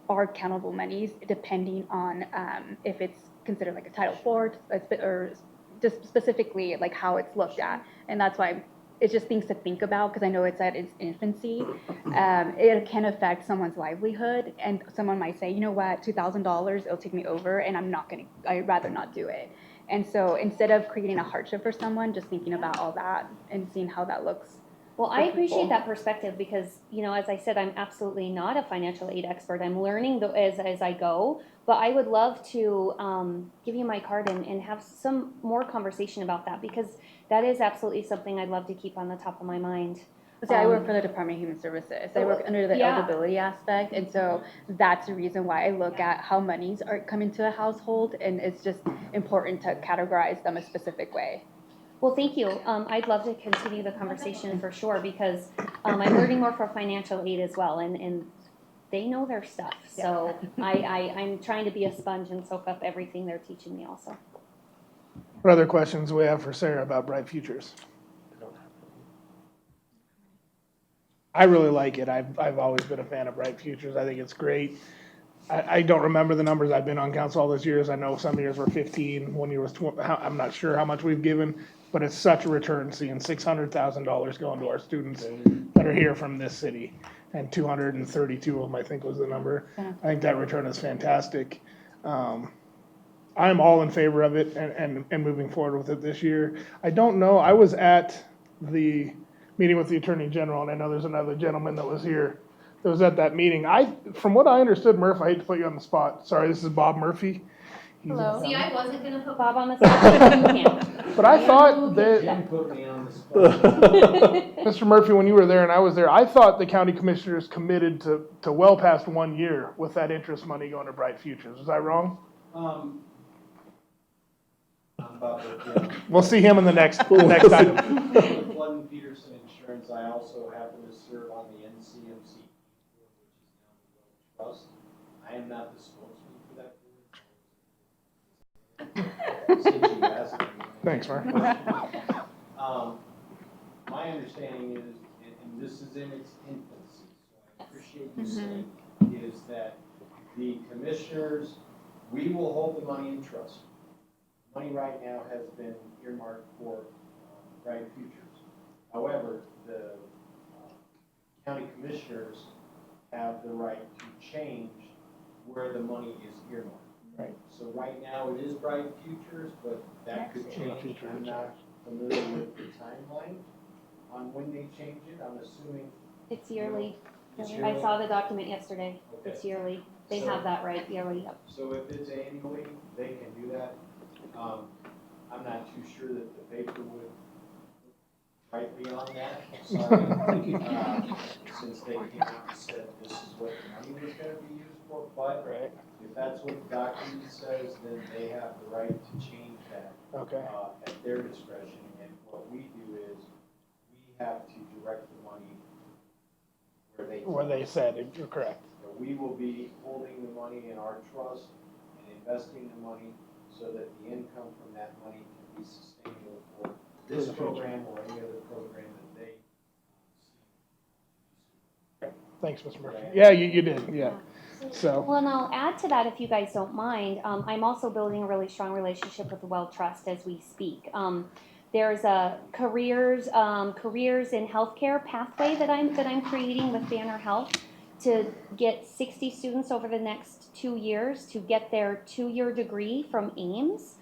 are countable monies depending on if it's considered like a Title IV or just specifically like how it's looked at. And that's why it's just things to think about, because I know it's at its infancy. It can affect someone's livelihood, and someone might say, you know what, $2,000, it'll take me over, and I'd rather not do it. And so instead of creating a hardship for someone, just thinking about all that and seeing how that looks. Well, I for appreciate people. that perspective because, as I said, I'm absolutely not a financial aid expert. I'm learning as I go, but I would love to give you my card and have some more conversation about that, because that is absolutely something I'd love to keep on the top of my mind. See, I work for the Department of Human Services. I work under the Yeah. eligibility aspect, and so that's the reason why I look at how monies are coming to a household, and it's just important to categorize them a specific way. Well, thank you. I'd love to continue the conversation for sure, because I'm learning more for financial aid as well, and they know their stuff. So I'm trying to be a sponge and soak up everything they're teaching me also. What other questions we have for Sarah about Bright Futures? I really like it. I've always been a fan of Bright Futures. I think it's great. I don't remember the numbers. I've been on council all those years. I know some years were 15, one year was 20. I'm not sure how much we've given, but it's such a return seeing $600,000 going to our students that are here from this city. And 232 of them, I think, was the number. Yeah. I think that return is fantastic. I'm all in favor of it and moving forward with it this year. I don't know, I was at the meeting with the Attorney General, and I know there's another gentleman that was here that was at that meeting. From what I understood, Murph, I hate to put you on the spot. Sorry, this is Bob Murphy. He's Hello. See, I wasn't gonna put Bob on the spot, but you can. But I thought that, Jim put me on the spot. Mr. Murphy, when you were there and I was there, I thought the county commissioners committed to well past 1 year with that interest money going to Bright Futures. Was I wrong? About the, yeah. We'll see him in the next item. With Flood and Peterson Insurance, I also happen to serve on the NCMC, which is now the Trust. I am not the spokesman for that board. Since you asked me. Thanks, Mark. My understanding is, and this is in its infancy, so I appreciate you saying, is that the commissioners, we will hold the money in trust. Money right now has been earmarked for Bright Futures. However, the county commissioners have the right to change where the money is earmarked. Right. So right now it is Bright Futures, but that could change. I'm not familiar with the timeline on when they change it. I'm assuming It's yearly. it's I yearly. saw the document yesterday. Okay. It's yearly. They So- have that right, yearly. Yep. So if it's annually, they can do that. I'm not too sure that the paper would write me on that, sorry. Since they came out and said this is what the money was gonna be used for, but Right, if that's what the document says, then they have the right to change that, okay. at their discretion. And what we do is, we have to direct the money where they. Said, you're correct. So we will be holding the money in our trust and investing the money so that the income from that money can be sustainable for this program or any other program that they Thanks, Mr. Murphy. Yeah, you did, yeah. So, Well, and I'll add to that if you guys don't mind. I'm also building a really strong relationship with the Well Trust as we speak. There's a careers in healthcare pathway that I'm creating with Banner Health to get 60 students over the next 2 years to get their 2-year degree from Ames,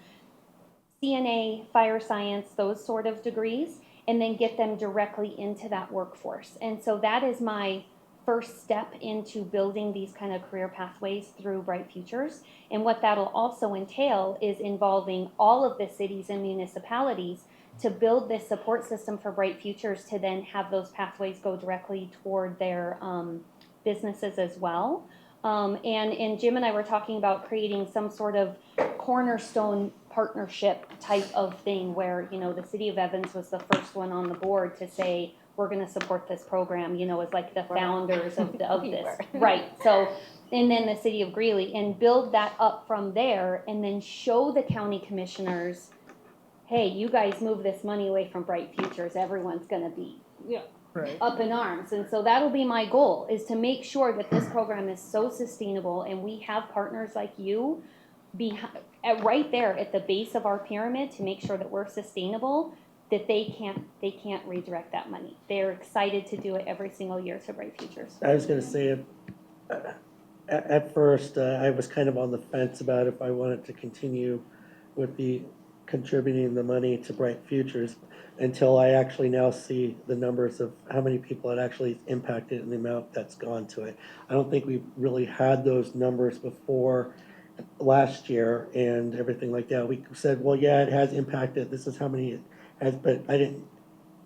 CNA, fire science, those sort of degrees, and then get them directly into that workforce. And so that is my first step into building these kind of career pathways through Bright Futures. And what that'll also entail is involving all of the cities and municipalities to build this support system for Bright Futures to then have those pathways go directly toward their businesses as well. And Jim and I were talking about creating some sort of cornerstone partnership type of thing where, you know, the city of Evans was the first one on the board to say, we're gonna support this program, you know, as like the founders of We this. were. Right, so, and then the city of Greeley, and build that up from there, and then show the county commissioners, hey, you guys move this money away from Bright Futures, everyone's gonna be, you know, Right. up in arms. And so that'll be my goal, is to make sure that this program is so sustainable and we have partners like you right there at the base of our pyramid to make sure that we're sustainable, that they can't redirect that money. They're excited to do it every single year to Bright Futures. I was gonna say, at first, I was kind of on the fence about if I wanted to continue with the contributing the money to Bright Futures until I actually now see the numbers of how many people it actually impacted and the amount that's gone to it. I don't think we really had those numbers before last year and everything like that. We said, well, yeah, it has impacted, this is how many it has, but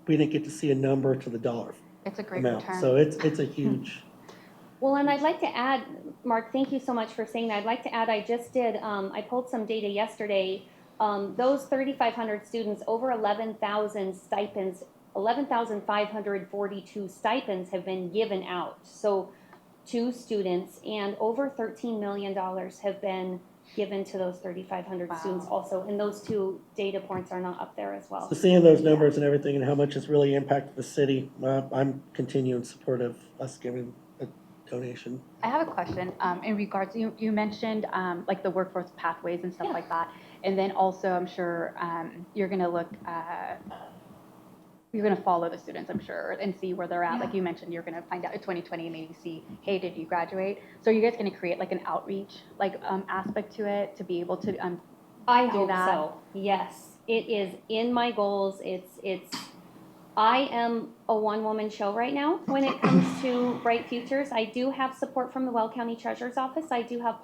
we didn't get to see a number to the dollar It's a great amount. return. So it's a huge. Well, and I'd like to add, Mark, thank you so much for saying that. I'd like to add, I just did, I pulled some data yesterday. Those 3,500 students, over 11,000 stipends, 11,542 stipends have been given out. So to students, and over $13 million have been given to those 3,500 Wow. students also. And those two data points are not up there as well. So seeing those numbers and everything and how much it's really impacted the city, I'm continuing support of us giving a donation. I have a question in regards, you mentioned like the workforce pathways and stuff like that. And then also, I'm sure you're going to look, you're going to follow the students, I'm sure, and see where they're at. Like you mentioned, you're going to find out in 2020, maybe see, hey, did you graduate? So are you guys going to create like an outreach like aspect to it to be able to I do hope that? so. Yes, it is in my goals. I am a one-woman show right now when it comes to Bright Futures. I do have support from the Weld County Treasurer's Office. I do have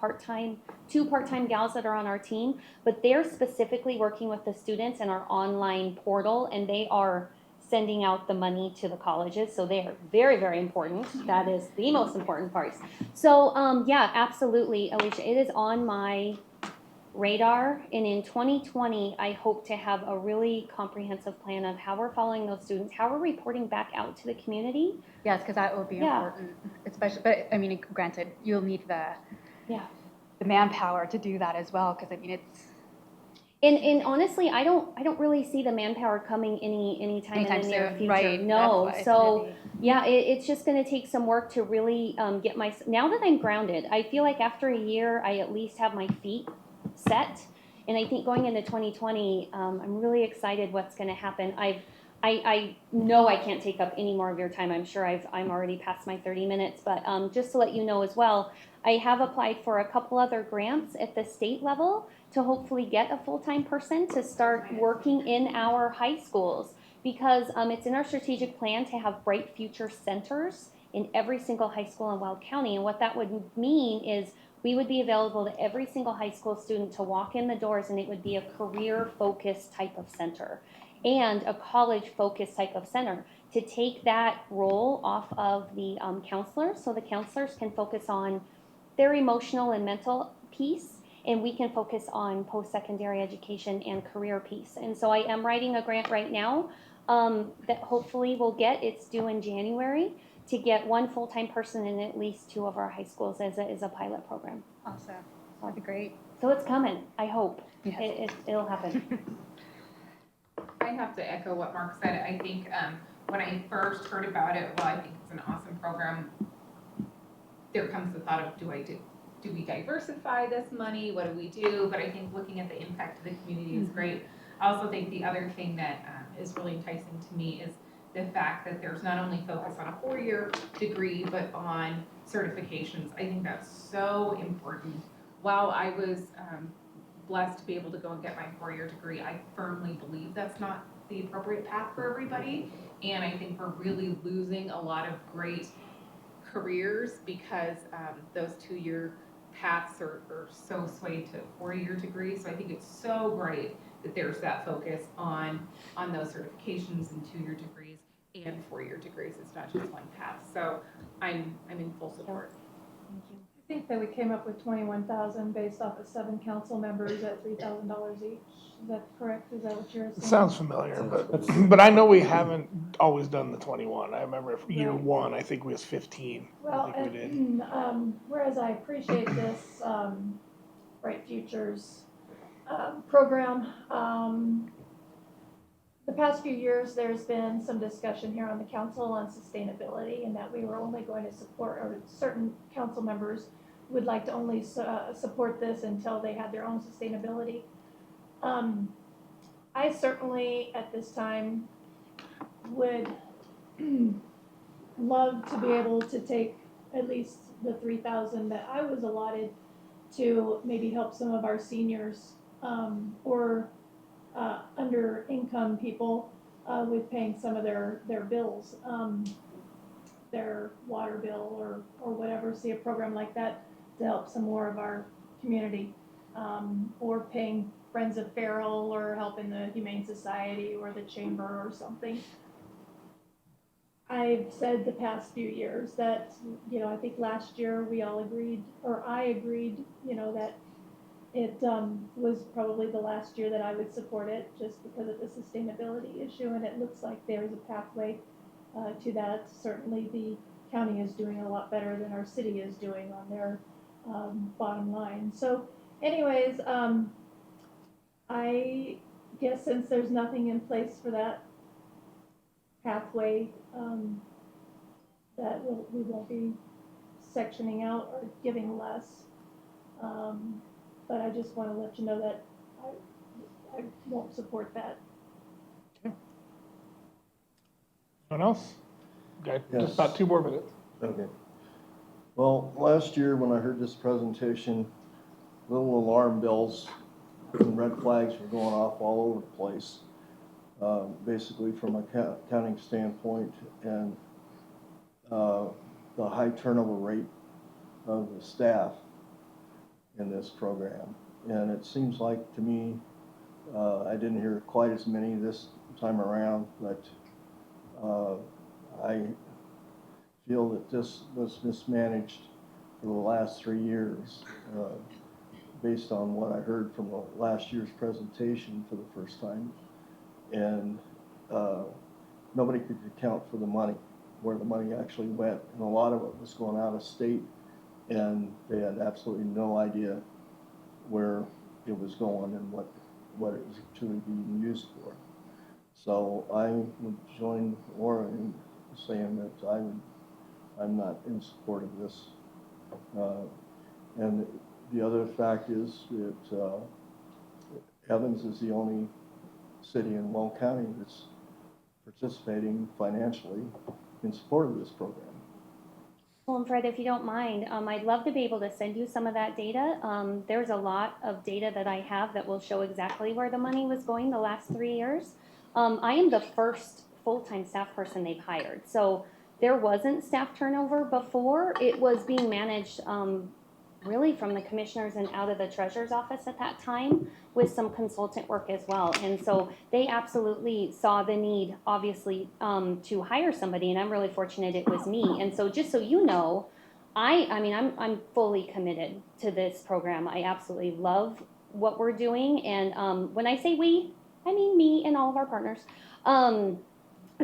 two part-time gals that are on our team, but they're specifically working with the students in our online portal, and they are sending out the money to the colleges. So they are very, very important. That is the most important part. So, yeah, absolutely, Alicia, it is on my radar, and in 2020 I hope to have a really comprehensive plan of how we're following those students, how we're reporting back out to the community. Yes, because that would be important, especially, but I mean, granted, you'll need the manpower to do that as well, because I mean, it's. And honestly, I don't really see the manpower coming anytime in the near soon, future. right? No, That's why it's so gonna be- yeah, it's just going to take some work to really get now that I'm grounded, I feel like after a year I at least have my feet set, and I think going into 2020, I'm really excited what's going to happen. I know I can't take up any more of your time. I'm sure I'm already past my 30 minutes, but just to let you know as well, I have applied for a couple other grants at the state level to hopefully get a full-time person to start working in our high schools, because it's in our strategic plan to have Bright Future centers in every single high school in Weld County. And what that would mean is we would be available to every single high school student to walk in the doors, and it would be a career-focused type of center and a college-focused type of center, to take that role off of the counselors, so the counselors can focus on their emotional and mental piece, and we can focus on post-secondary education and career piece. And so I am writing a grant right now that hopefully we'll get. It's due in January, to get one full-time person in at least two of our high schools as a pilot program. Awesome, that'd be great. So it's coming, I hope. Yes. It'll happen. I have to echo what Mark said. I think when I first heard about it, well, I think it's an awesome program. There comes the thought of, do we diversify this money? What do we do? But I think looking at the impact to the community is great. I also think the other thing that is really enticing to me is the fact that there's not only focus on a 4-year degree, but on certifications. I think that's so important. While I was blessed to be able to go and get my 4-year degree, I firmly believe that's not the appropriate path for everybody. And I think we're really losing a lot of great careers because those 2-year paths are so swayed to 4-year degrees. So I think it's so great that there's that focus on those certifications and 2-year degrees and 4-year degrees. It's not just one path. So I'm in full support. Thank you. I think that we came up with 21,000 based off of 7 council members at $3,000 each. Is that correct? Is that what you're It assuming? sounds familiar, but I know we haven't always done the 21. I remember year Right. one, I think we was 15. Well, I think we did. and, whereas I appreciate this, Bright Futures, program, the past few years, there's been some discussion here on the council on sustainability and that we were only going to support, or certain council members would like to only support this until they had their own sustainability. I certainly, at this time, would love to be able to take at least the 3,000 that I was allotted to maybe help some of our seniors, or under income people, with paying some of their bills, their water bill or whatever, see a program like that to help some more of our community, or paying Friends of Feral or helping the Humane Society or the Chamber or something. I've said the past few years that, I think last year we all agreed, or I agreed, that it was probably the last year that I would support it just because of the sustainability issue, and it looks like there is a pathway to that. Certainly the county is doing a lot better than our city is doing on their bottom line. So anyways, I guess since there's nothing in place for that pathway, that we won't be sectioning out or giving less. But I just want to let you know that I won't support that. Anyone else? Okay, Yes. just about 2 more minutes. Okay. Well, last year when I heard this presentation, little alarm bells and red flags were going off all over the place, basically from a accounting standpoint, and the high turnover rate of the staff in this program. And it seems like to me, I didn't hear quite as many this time around, but I feel that this was mismanaged for the last 3 years, based on what I heard from last year's presentation for the first time. And nobody could account for the money, where the money actually went, and a lot of it was going out of state, and they had absolutely no idea where it was going and what it was truly being used for. So I would join Laura in saying that I'm not in support of this. And the other fact is that Evans is the only city in Wall County that's participating financially in support of this program. Well, and Fred, if you don't mind, I'd love to be able to send you some of that data. There's a lot of data that I have that will show exactly where the money was going the last 3 years. I am the first full-time staff person they've hired. So there wasn't staff turnover before. It was being managed really from the commissioners and out of the treasurer's office at that time, with some consultant work as well. And so they absolutely saw the need, obviously, to hire somebody, and I'm really fortunate it was me. And so just so you know, I'm fully committed to this program. I absolutely love what we're doing. And when I say we, I mean me and all of our partners.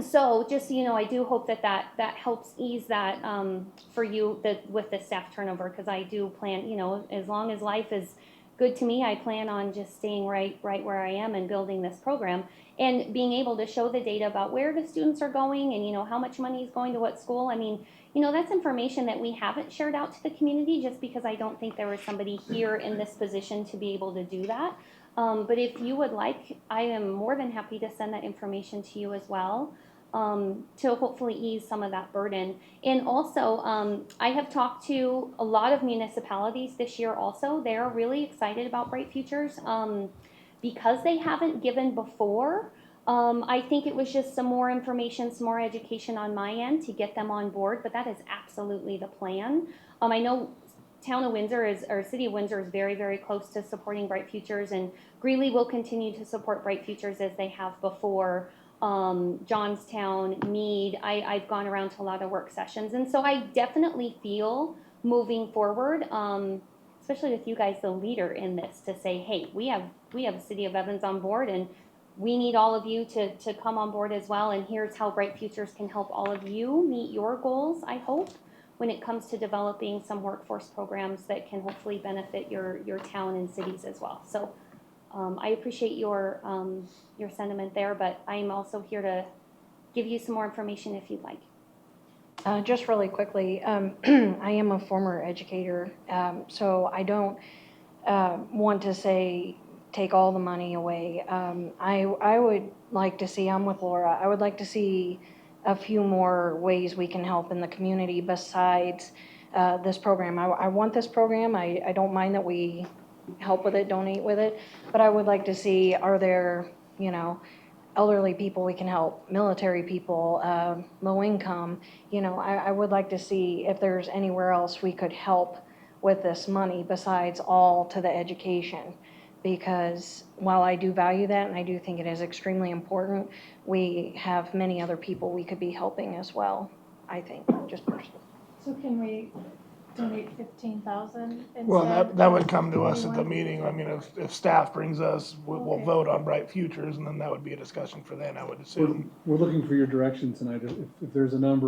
So just so you know, I do hope that helps ease that for you with the staff turnover, because I do plan, as long as life is good to me, I plan on just staying right where I am and building this program and being able to show the data about where the students are going and, how much money is going to what school. I mean, that's information that we haven't shared out to the community just because I don't think there was somebody here in this position to be able to do that. But if you would like, I am more than happy to send that information to you as well, to hopefully ease some of that burden. And also, I have talked to a lot of municipalities this year also. They're really excited about Bright Futures because they haven't given before. I think it was just some more information, some more education on my end to get them on board, but that is absolutely the plan. I know Town of Windsor or City of Windsor is very, very close to supporting Bright Futures, and Greeley will continue to support Bright Futures as they have before. Johnstown, Meade, I've gone around to a lot of work sessions, and so I definitely feel moving forward, especially with you guys, the leader in this, to say, hey, we have the City of Evans on board, and we need all of you to come on board as well, and here's how Bright Futures can help all of you meet your goals, I hope, when it comes to developing some workforce programs that can hopefully benefit your town and cities as well. So I appreciate your sentiment there, but I'm also here to give you some more information if you'd like. Just really quickly, I am a former educator, so I don't want to say take all the money away. I would like to see, I'm with Laura, I would like to see a few more ways we can help in the community besides this program. I want this program. I don't mind that we help with it, donate with it, but I would like to see, are there, elderly people we can help, military people, low income, I would like to see if there's anywhere else we could help with this money besides all to the education. Because while I do value that and I do think it is extremely important, we have many other people we could be helping as well, I think, just personally. So can we donate 15,000 instead? Well, that would come to us at the 21? meeting. I mean, if staff brings us, we'll Okay. vote on Bright Futures, and then that would be a discussion for then, I would assume. We're looking for your direction tonight. If there's a number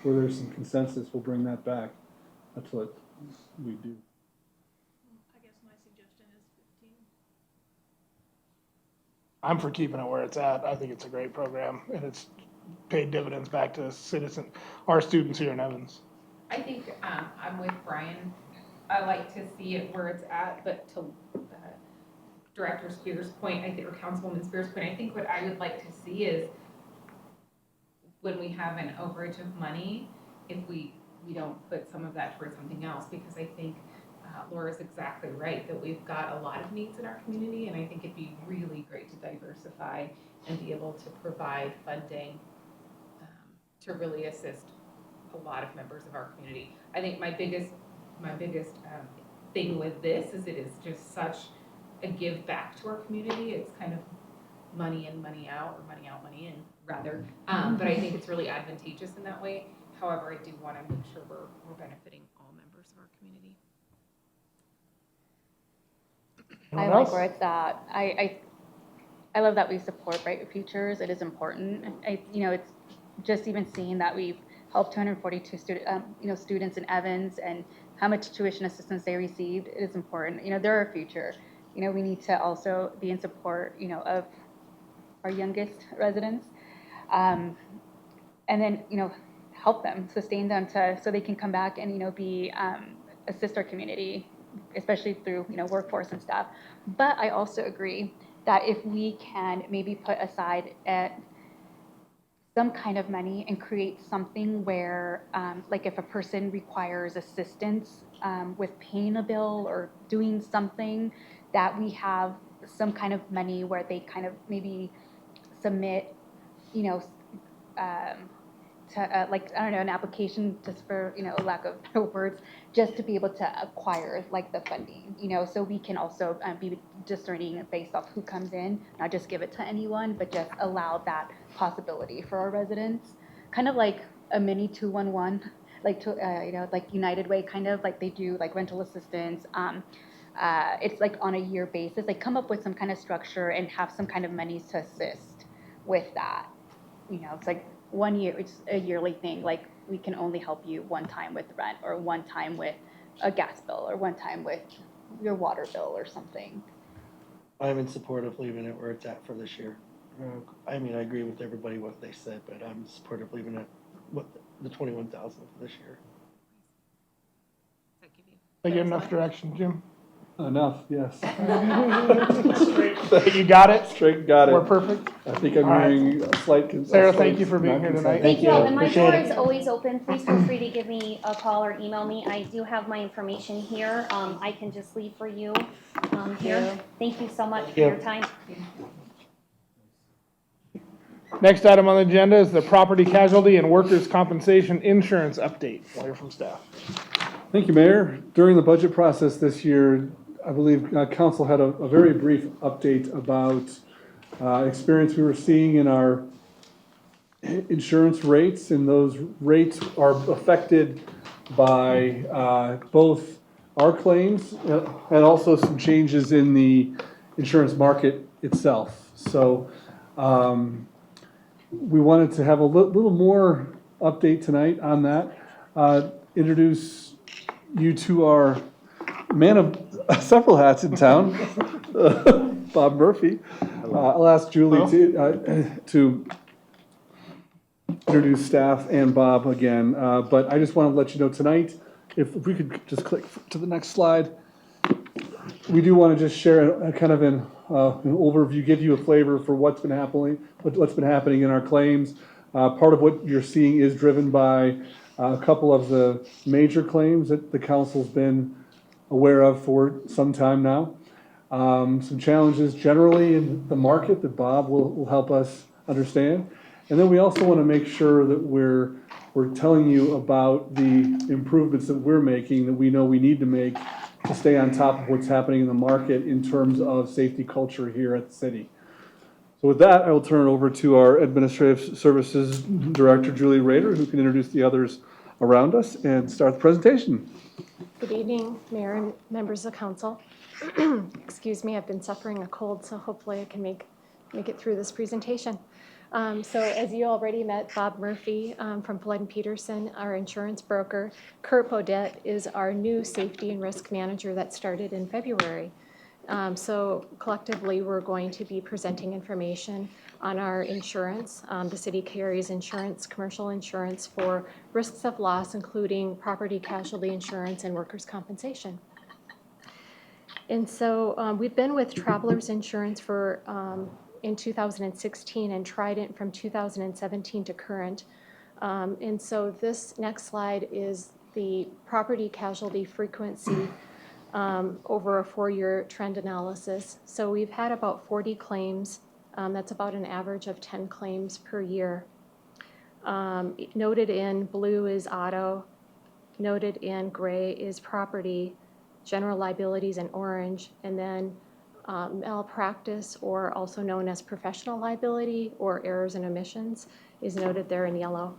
where there's some consensus, we'll bring that back. That's what we do. I guess my suggestion is 15. I'm for keeping it where it's at. I think it's a great program, and it's paid dividends back to our students here in Evans. I think, I'm with Brian. I like to see it where it's at, but to Director Spears' point, or Councilwoman Spears' point, I think what I would like to see is when we have an overage of money, if we don't put some of that towards something else, because I think Laura's exactly right, that we've got a lot of needs in our community, and I think it'd be really great to diversify and be able to provide funding to really assist a lot of members of our community. I think my biggest thing with this is it is just such a give back to our community. It's kind of money in, money out, or money out, money in, rather. But I think it's really advantageous in that way. However, I do want to make sure we're benefiting all members of our community. I like where it's at. I love that we support Bright Futures. It is important. It's just even seeing that we've helped 242 students in Evans and how much tuition assistance they received. It is important. They're our future. We need to also be in support, of our youngest residents, and then help them, sustain them so they can come back and be assist our community, especially through workforce and stuff. But I also agree that if we can maybe put aside some kind of money and create something where, like if a person requires assistance with paying a bill or doing something, that we have some kind of money where they kind of maybe submit, to like, I don't know, an application, just for, lack of better words, just to be able to acquire like the funding, so we can also be discerning based off who comes in, not just give it to anyone, but just allow that possibility for our residents. Kind of like a mini 211, like, like United Way, kind of like they do like rental assistance. It's like on a year basis, like come up with some kind of structure and have some kind of money to assist with that. It's like 1 year, it's a yearly thing. Like we can only help you one time with rent, or one time with a gas bill, or one time with your water bill or something. I'm in support of leaving it where it's at for this year. I agree with everybody what they said, but I'm in support of leaving it with the 21,000 for this year. Did I get enough direction, Jim? Enough, yes. You got it? Straight got it. We're perfect? I think I'm All right. hearing a slight. Sarah, thank you for being here tonight. Thank you, and my Appreciate door it. is always open. Please feel free to give me a call or email me. I do have my information here. I can just leave for you here. Thank you so much for your time. Next item on the agenda is the property casualty and workers' compensation insurance update. We'll hear from staff. Thank you, Mayor. During the budget process this year, I believe council had a very brief update about experience we were seeing in our insurance rates, and those rates are affected by both our claims and also some changes in the insurance market itself. So we wanted to have a little more update tonight on that. Introduce you to our man of several hats in town, Bob Murphy. I'll ask Julie to introduce staff and Bob again, but I just want to let you know tonight, if we could just click to the next slide. We do want to just share a kind of an overview, give you a flavor for what's been happening in our claims. Part of what you're seeing is driven by a couple of the major claims that the council's been aware of for some time now. Some challenges generally in the market that Bob will help us understand. And then we also want to make sure that we're telling you about the improvements that we're making, that we know we need to make to stay on top of what's happening in the market in terms of safety culture here at the city. So with that, I will turn it over to our Administrative Services Director, Julie Rader, who can introduce the others around us and start the presentation. Good evening, Mayor and members of council. Excuse me, I've been suffering a cold, so hopefully I can make it through this presentation. So as you already met, Bob Murphy from Flood & Peterson, our insurance broker. Kurt Bodette is our new safety and risk manager that started in February. So collectively, we're going to be presenting information on our insurance. The city carries insurance, commercial insurance for risks of loss, including property casualty insurance and workers' compensation. And so we've been with Travelers Insurance for in 2016 and Trident from 2017 to current. And so this next slide is the property casualty frequency over a 4-year trend analysis. So we've had about 40 claims. That's about an average of 10 claims per year. Noted in blue is auto. Noted in gray is property. General liability is in orange. And then malpractice, or also known as professional liability or errors and omissions, is noted there in yellow.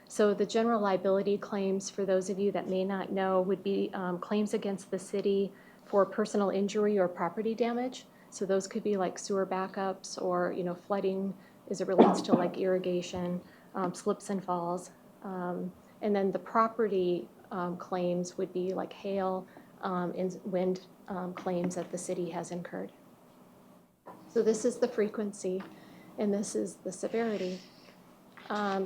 So the general liability claims, for those of you that may not know, would be claims against the city for personal injury or property damage. So those could be like sewer backups or flooding as it relates to like irrigation, slips and falls. And then the property claims would be like hail and wind claims that the city has incurred. So this is the frequency and this is the severity.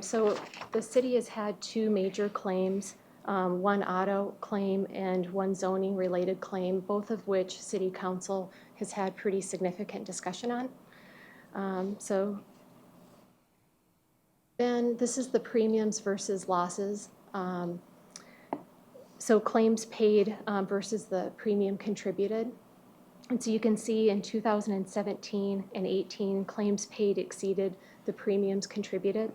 So the city has had 2 major claims, one auto claim and one zoning related claim, both of which City Council has had pretty significant discussion on. So then this is the premiums versus losses. So claims paid versus the premium contributed. And so you can see in 2017 and 18, claims paid exceeded the premiums contributed.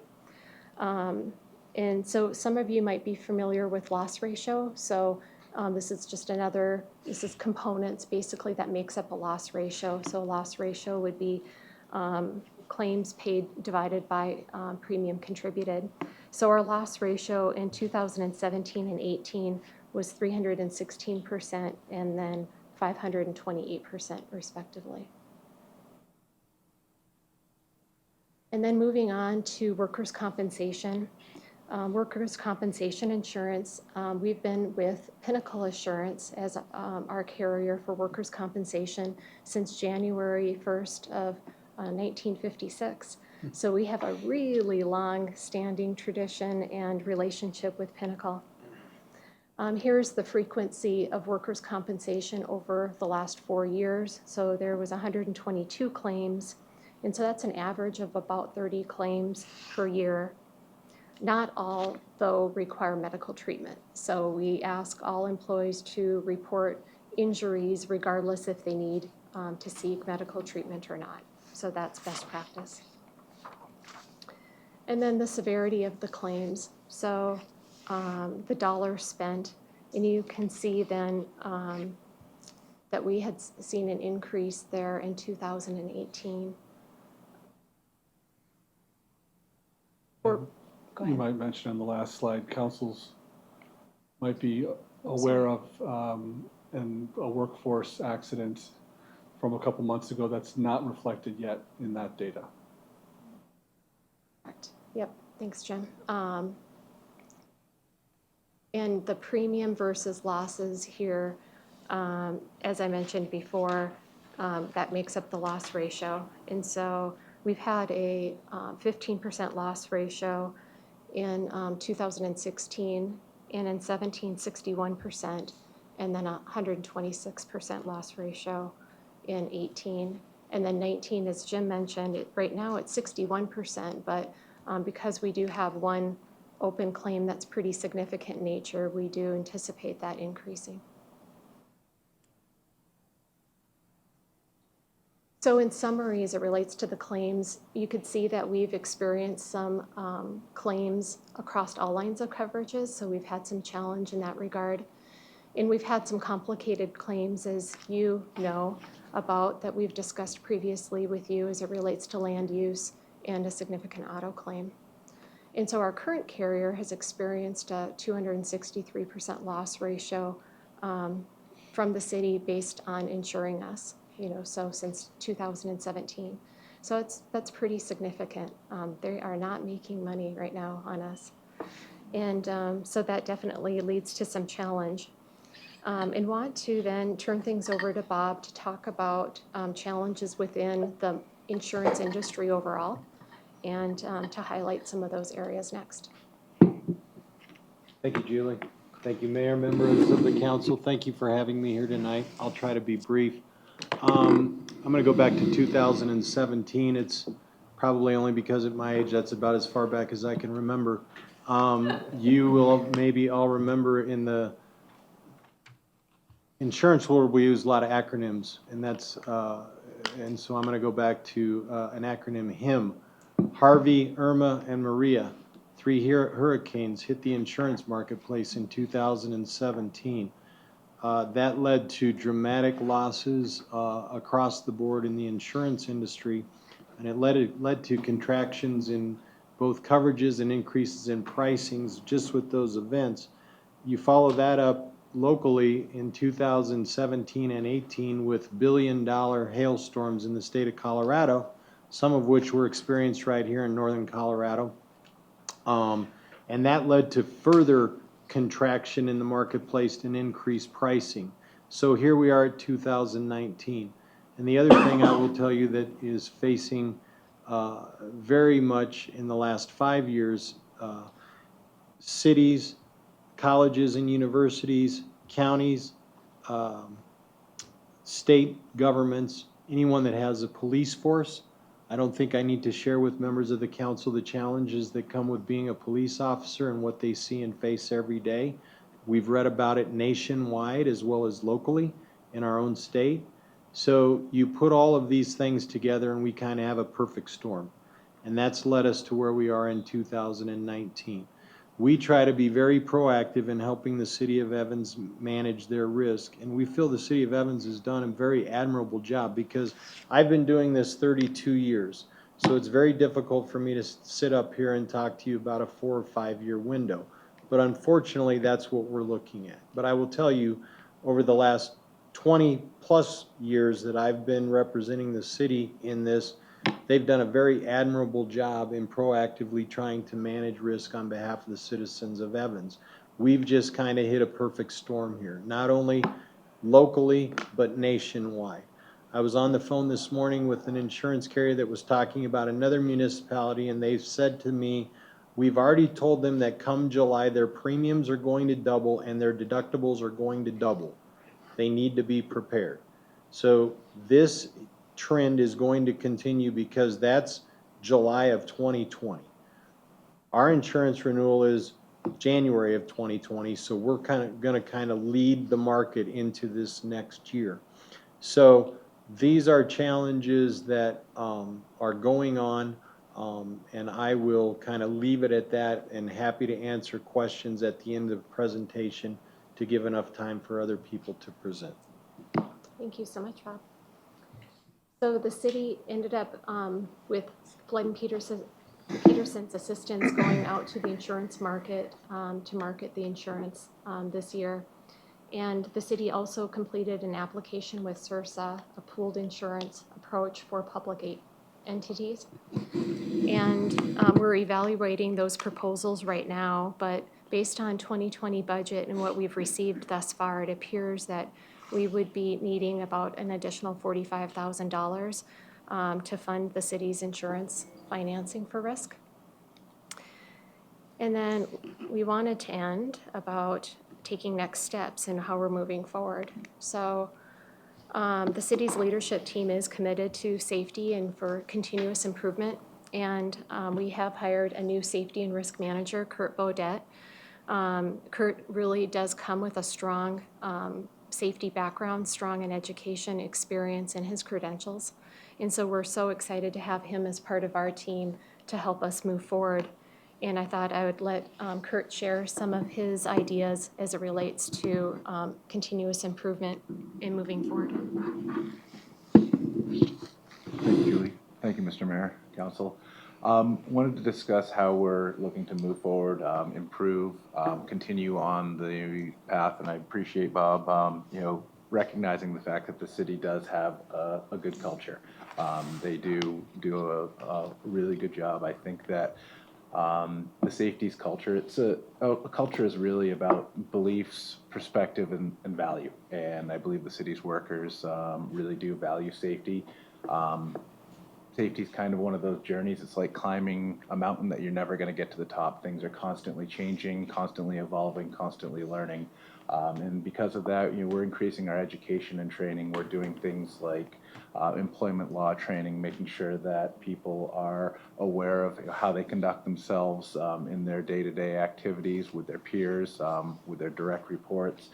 And so some of you might be familiar with loss ratio. So this is components basically that makes up a loss ratio. So a loss ratio would be claims paid divided by premium contributed. So our loss ratio in 2017 and 18 was 316% and then 528% respectively. And then moving on to workers' compensation. Workers' compensation insurance, we've been with Pinnacle Assurance as our carrier for workers' compensation since January 1st of 1956. So we have a really long-standing tradition and relationship with Pinnacle. Here's the frequency of workers' compensation over the last 4 years. So there was 122 claims, and so that's an average of about 30 claims per year. Not all, though, require medical treatment. So we ask all employees to report injuries regardless if they need to seek medical treatment or not. So that's best practice. And then the severity of the claims. So the dollars spent, and you can see then that we had seen an increase there in 2018. Or, go ahead. You might mention on the last slide, council's might be aware of and a workforce accident from a couple months ago that's not reflected yet in that data. Correct. Yep, thanks, Jim. And the premium versus losses here, as I mentioned before, that makes up the loss ratio. And so we've had a 15% loss ratio in 2016, and in 17, 61%, and then 126% loss ratio in 18. And then 19, as Jim mentioned, right now it's 61%, but because we do have one open claim that's pretty significant in nature, we do anticipate that increasing. So in summary, as it relates to the claims, you could see that we've experienced some claims across all lines of coverages, so we've had some challenge in that regard. And we've had some complicated claims, as you know, about that we've discussed previously with you as it relates to land use and a significant auto claim. And so our current carrier has experienced a 263% loss ratio from the city based on insuring us, so since 2017. So that's pretty significant. They are not making money right now on us. And so that definitely leads to some challenge. And want to then turn things over to Bob to talk about challenges within the insurance industry overall, and to highlight some of those areas next. Thank you, Julie. Thank you, Mayor, members of the council. Thank you for having me here tonight. I'll try to be brief. I'm going to go back to 2017. It's probably only because at my age, that's about as far back as I can remember. You will maybe all remember in the insurance world, we use a lot of acronyms, and and so I'm going to go back to an acronym, HIM. Harvey, Irma, and Maria, 3 hurricanes hit the insurance marketplace in 2017. That led to dramatic losses across the board in the insurance industry, and it led to contractions in both coverages and increases in pricings just with those events. You follow that up locally in 2017 and 18 with billion-dollar hailstorms in the state of Colorado, some of which were experienced right here in northern Colorado. And that led to further contraction in the marketplace and increased pricing. So here we are at 2019. And the other thing I will tell you that is facing very much in the last 5 years, cities, colleges and universities, counties, state governments, anyone that has a police force. I don't think I need to share with members of the council the challenges that come with being a police officer and what they see and face every day. We've read about it nationwide as well as locally in our own state. So you put all of these things together and we kind of have a perfect storm. And that's led us to where we are in 2019. We try to be very proactive in helping the city of Evans manage their risk. And we feel the city of Evans has done a very admirable job because I've been doing this 32 years. So it's very difficult for me to sit up here and talk to you about a 4 or 5 year window. But unfortunately, that's what we're looking at. But I will tell you, over the last 20 plus years that I've been representing the city in this, they've done a very admirable job in proactively trying to manage risk on behalf of the citizens of Evans. We've just kind of hit a perfect storm here, not only locally, but nationwide. I was on the phone this morning with an insurance carrier that was talking about another municipality, and they've said to me, we've already told them that come July, their premiums are going to double and their deductibles are going to double. They need to be prepared. So this trend is going to continue because that's July of 2020. Our insurance renewal is January of 2020, so we're going to lead the market into this next year. So these are challenges that are going on, and I will kind of leave it at that and happy to answer questions at the end of the presentation to give enough time for other people to present. Thank you so much, Bob. So the city ended up with Flood and Peterson's assistance going out to the insurance market to market the insurance this year. And the city also completed an application with CIRSA, a pooled insurance approach for public entities. And we're evaluating those proposals right now, but based on 2020 budget and what we've received thus far, it appears that we would be needing about an additional $45,000 to fund the city's insurance financing for risk. And then we wanted to end about taking next steps and how we're moving forward. So the city's leadership team is committed to safety and for continuous improvement. And we have hired a new safety and risk manager, Kurt Beaudet. Kurt really does come with a strong safety background, strong in education, experience, and his credentials. And so we're so excited to have him as part of our team to help us move forward. And I thought I would let Kurt share some of his ideas as it relates to continuous improvement in moving forward. Thank you, Julie. Thank you, Mr. Mayor, Council. Wanted to discuss how we're looking to move forward, improve, continue on the path, and I appreciate Bob, recognizing the fact that the city does have a good culture. They do a really good job. I think that the safety's culture, a culture is really about beliefs, perspective, and value. And I believe the city's workers really do value safety. Safety is kind of one of those journeys. It's like climbing a mountain that you're never going to get to the top. Things are constantly changing, constantly evolving, constantly learning. And because of that, we're increasing our education and training. We're doing things like employment law training, making sure that people are aware of how they conduct themselves in their day-to-day activities with their peers, with their direct reports,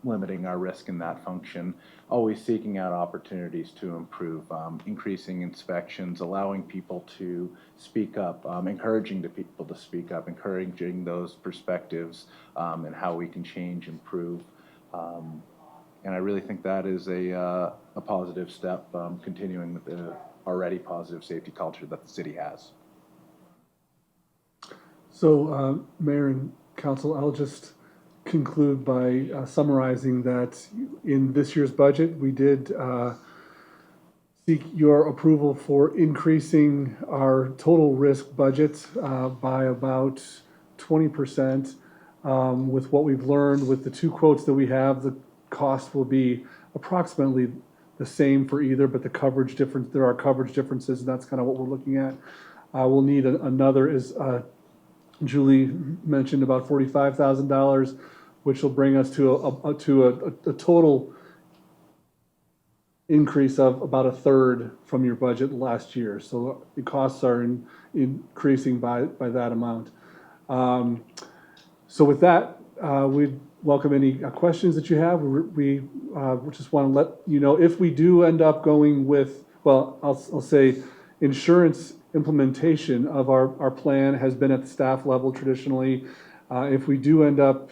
limiting our risk in that function, always seeking out opportunities to improve, increasing inspections, allowing people to speak up, encouraging the people to speak up, encouraging those perspectives and how we can change, improve. And I really think that is a positive step, continuing with the already positive safety culture that the city has. So, Mayor and Council, I'll just conclude by summarizing that in this year's budget, we did seek your approval for increasing our total risk budget by about 20%. With what we've learned with the two quotes that we have, the cost will be approximately the same for either, but there are coverage differences, and that's kind of what we're looking at. We'll need another, as Julie mentioned, about $45,000, which will bring us to a total increase of about a third from your budget last year. So the costs are increasing by that amount. So with that, we'd welcome any questions that you have. We just want to let you know if we do end up going with, well, I'll say insurance implementation of our plan has been at the staff level traditionally. If we do end up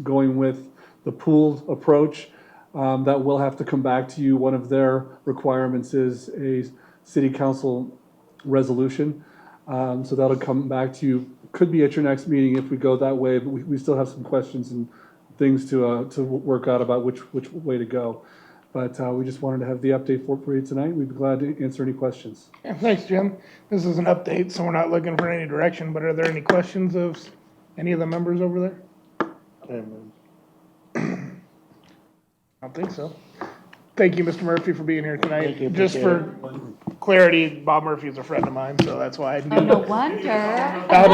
going with the pooled approach, that will have to come back to you. One of their requirements is a city council resolution. So that'll come back to you. Could be at your next meeting if we go that way, but we still have some questions and things to work out about which way to go. But we just wanted to have the update for you tonight. We'd be glad to answer any questions. Yeah, thanks, Jim. This is an update, so we're not looking for any direction, but are there any questions of any of the members over there? I don't think so. Thank you, Mr. Murphy, for being here tonight. Thank you. Just for clarity, Bob Murphy is a friend of mine, so that's why I Oh, no wonder. out of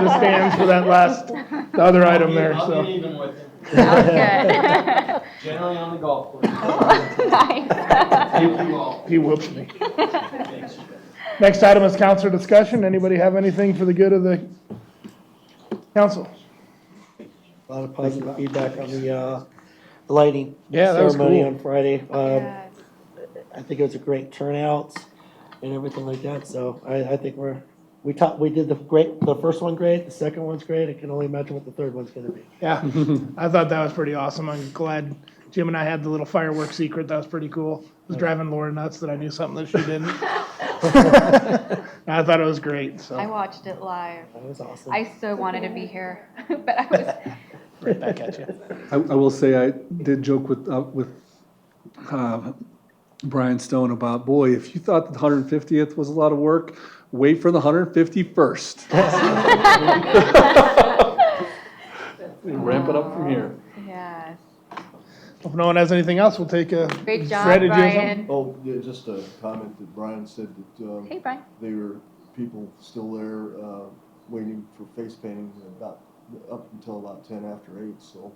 the stands for the other item there, I'll so. get even with him. Sounds good. Generally on the golf course. Nice. Thank you all. He whoops me. Thanks. Next item is councilor discussion. Anybody have anything for the good of the council? A lot of positive feedback on the lighting Yeah, that was ceremony cool. on Friday. Yes. I think it was a great turnout and everything like that. So I think we did the first one great, the second one's great. I can only imagine what the third one's gonna be. Yeah, I thought that was pretty awesome. I'm glad Jim and I had the little fireworks secret. That was pretty cool. It was driving Laura nuts that I knew something that she didn't. I thought it was great, I so, watched it live. That was awesome. I so wanted to be here, but I was, right back at you. I will say, I did joke with Brian Stone about, boy, if you thought the 150th was a lot of work, wait for the 151st. We ramp it up from here. yes. If no one has anything else, we'll take a. Great job, Fred, did you have something? Brian. Oh, yeah, just a comment that Brian said that, Hey, Brian. there were people still there, waiting for face painting about, up until about 10 after 8, so.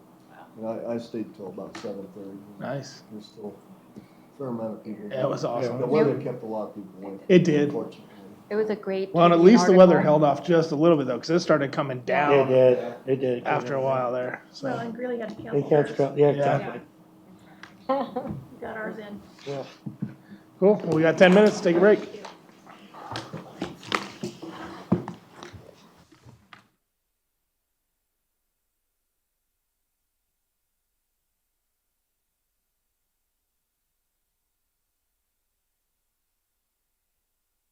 And I stayed till about 7:30. Nice. There's still a fair amount of people. Yeah, it was awesome. The weather kept a lot of people away. It did. Unfortunately. It was a great. Well, and at Tribune least the weather article. held off just a little bit though, because it started coming It down did, it did. after a while there, Well, so. and Greeley had to They cancel can't, theirs. yeah, Yeah. exactly. Got ours in. Cool, well, we got 10 minutes, take a break.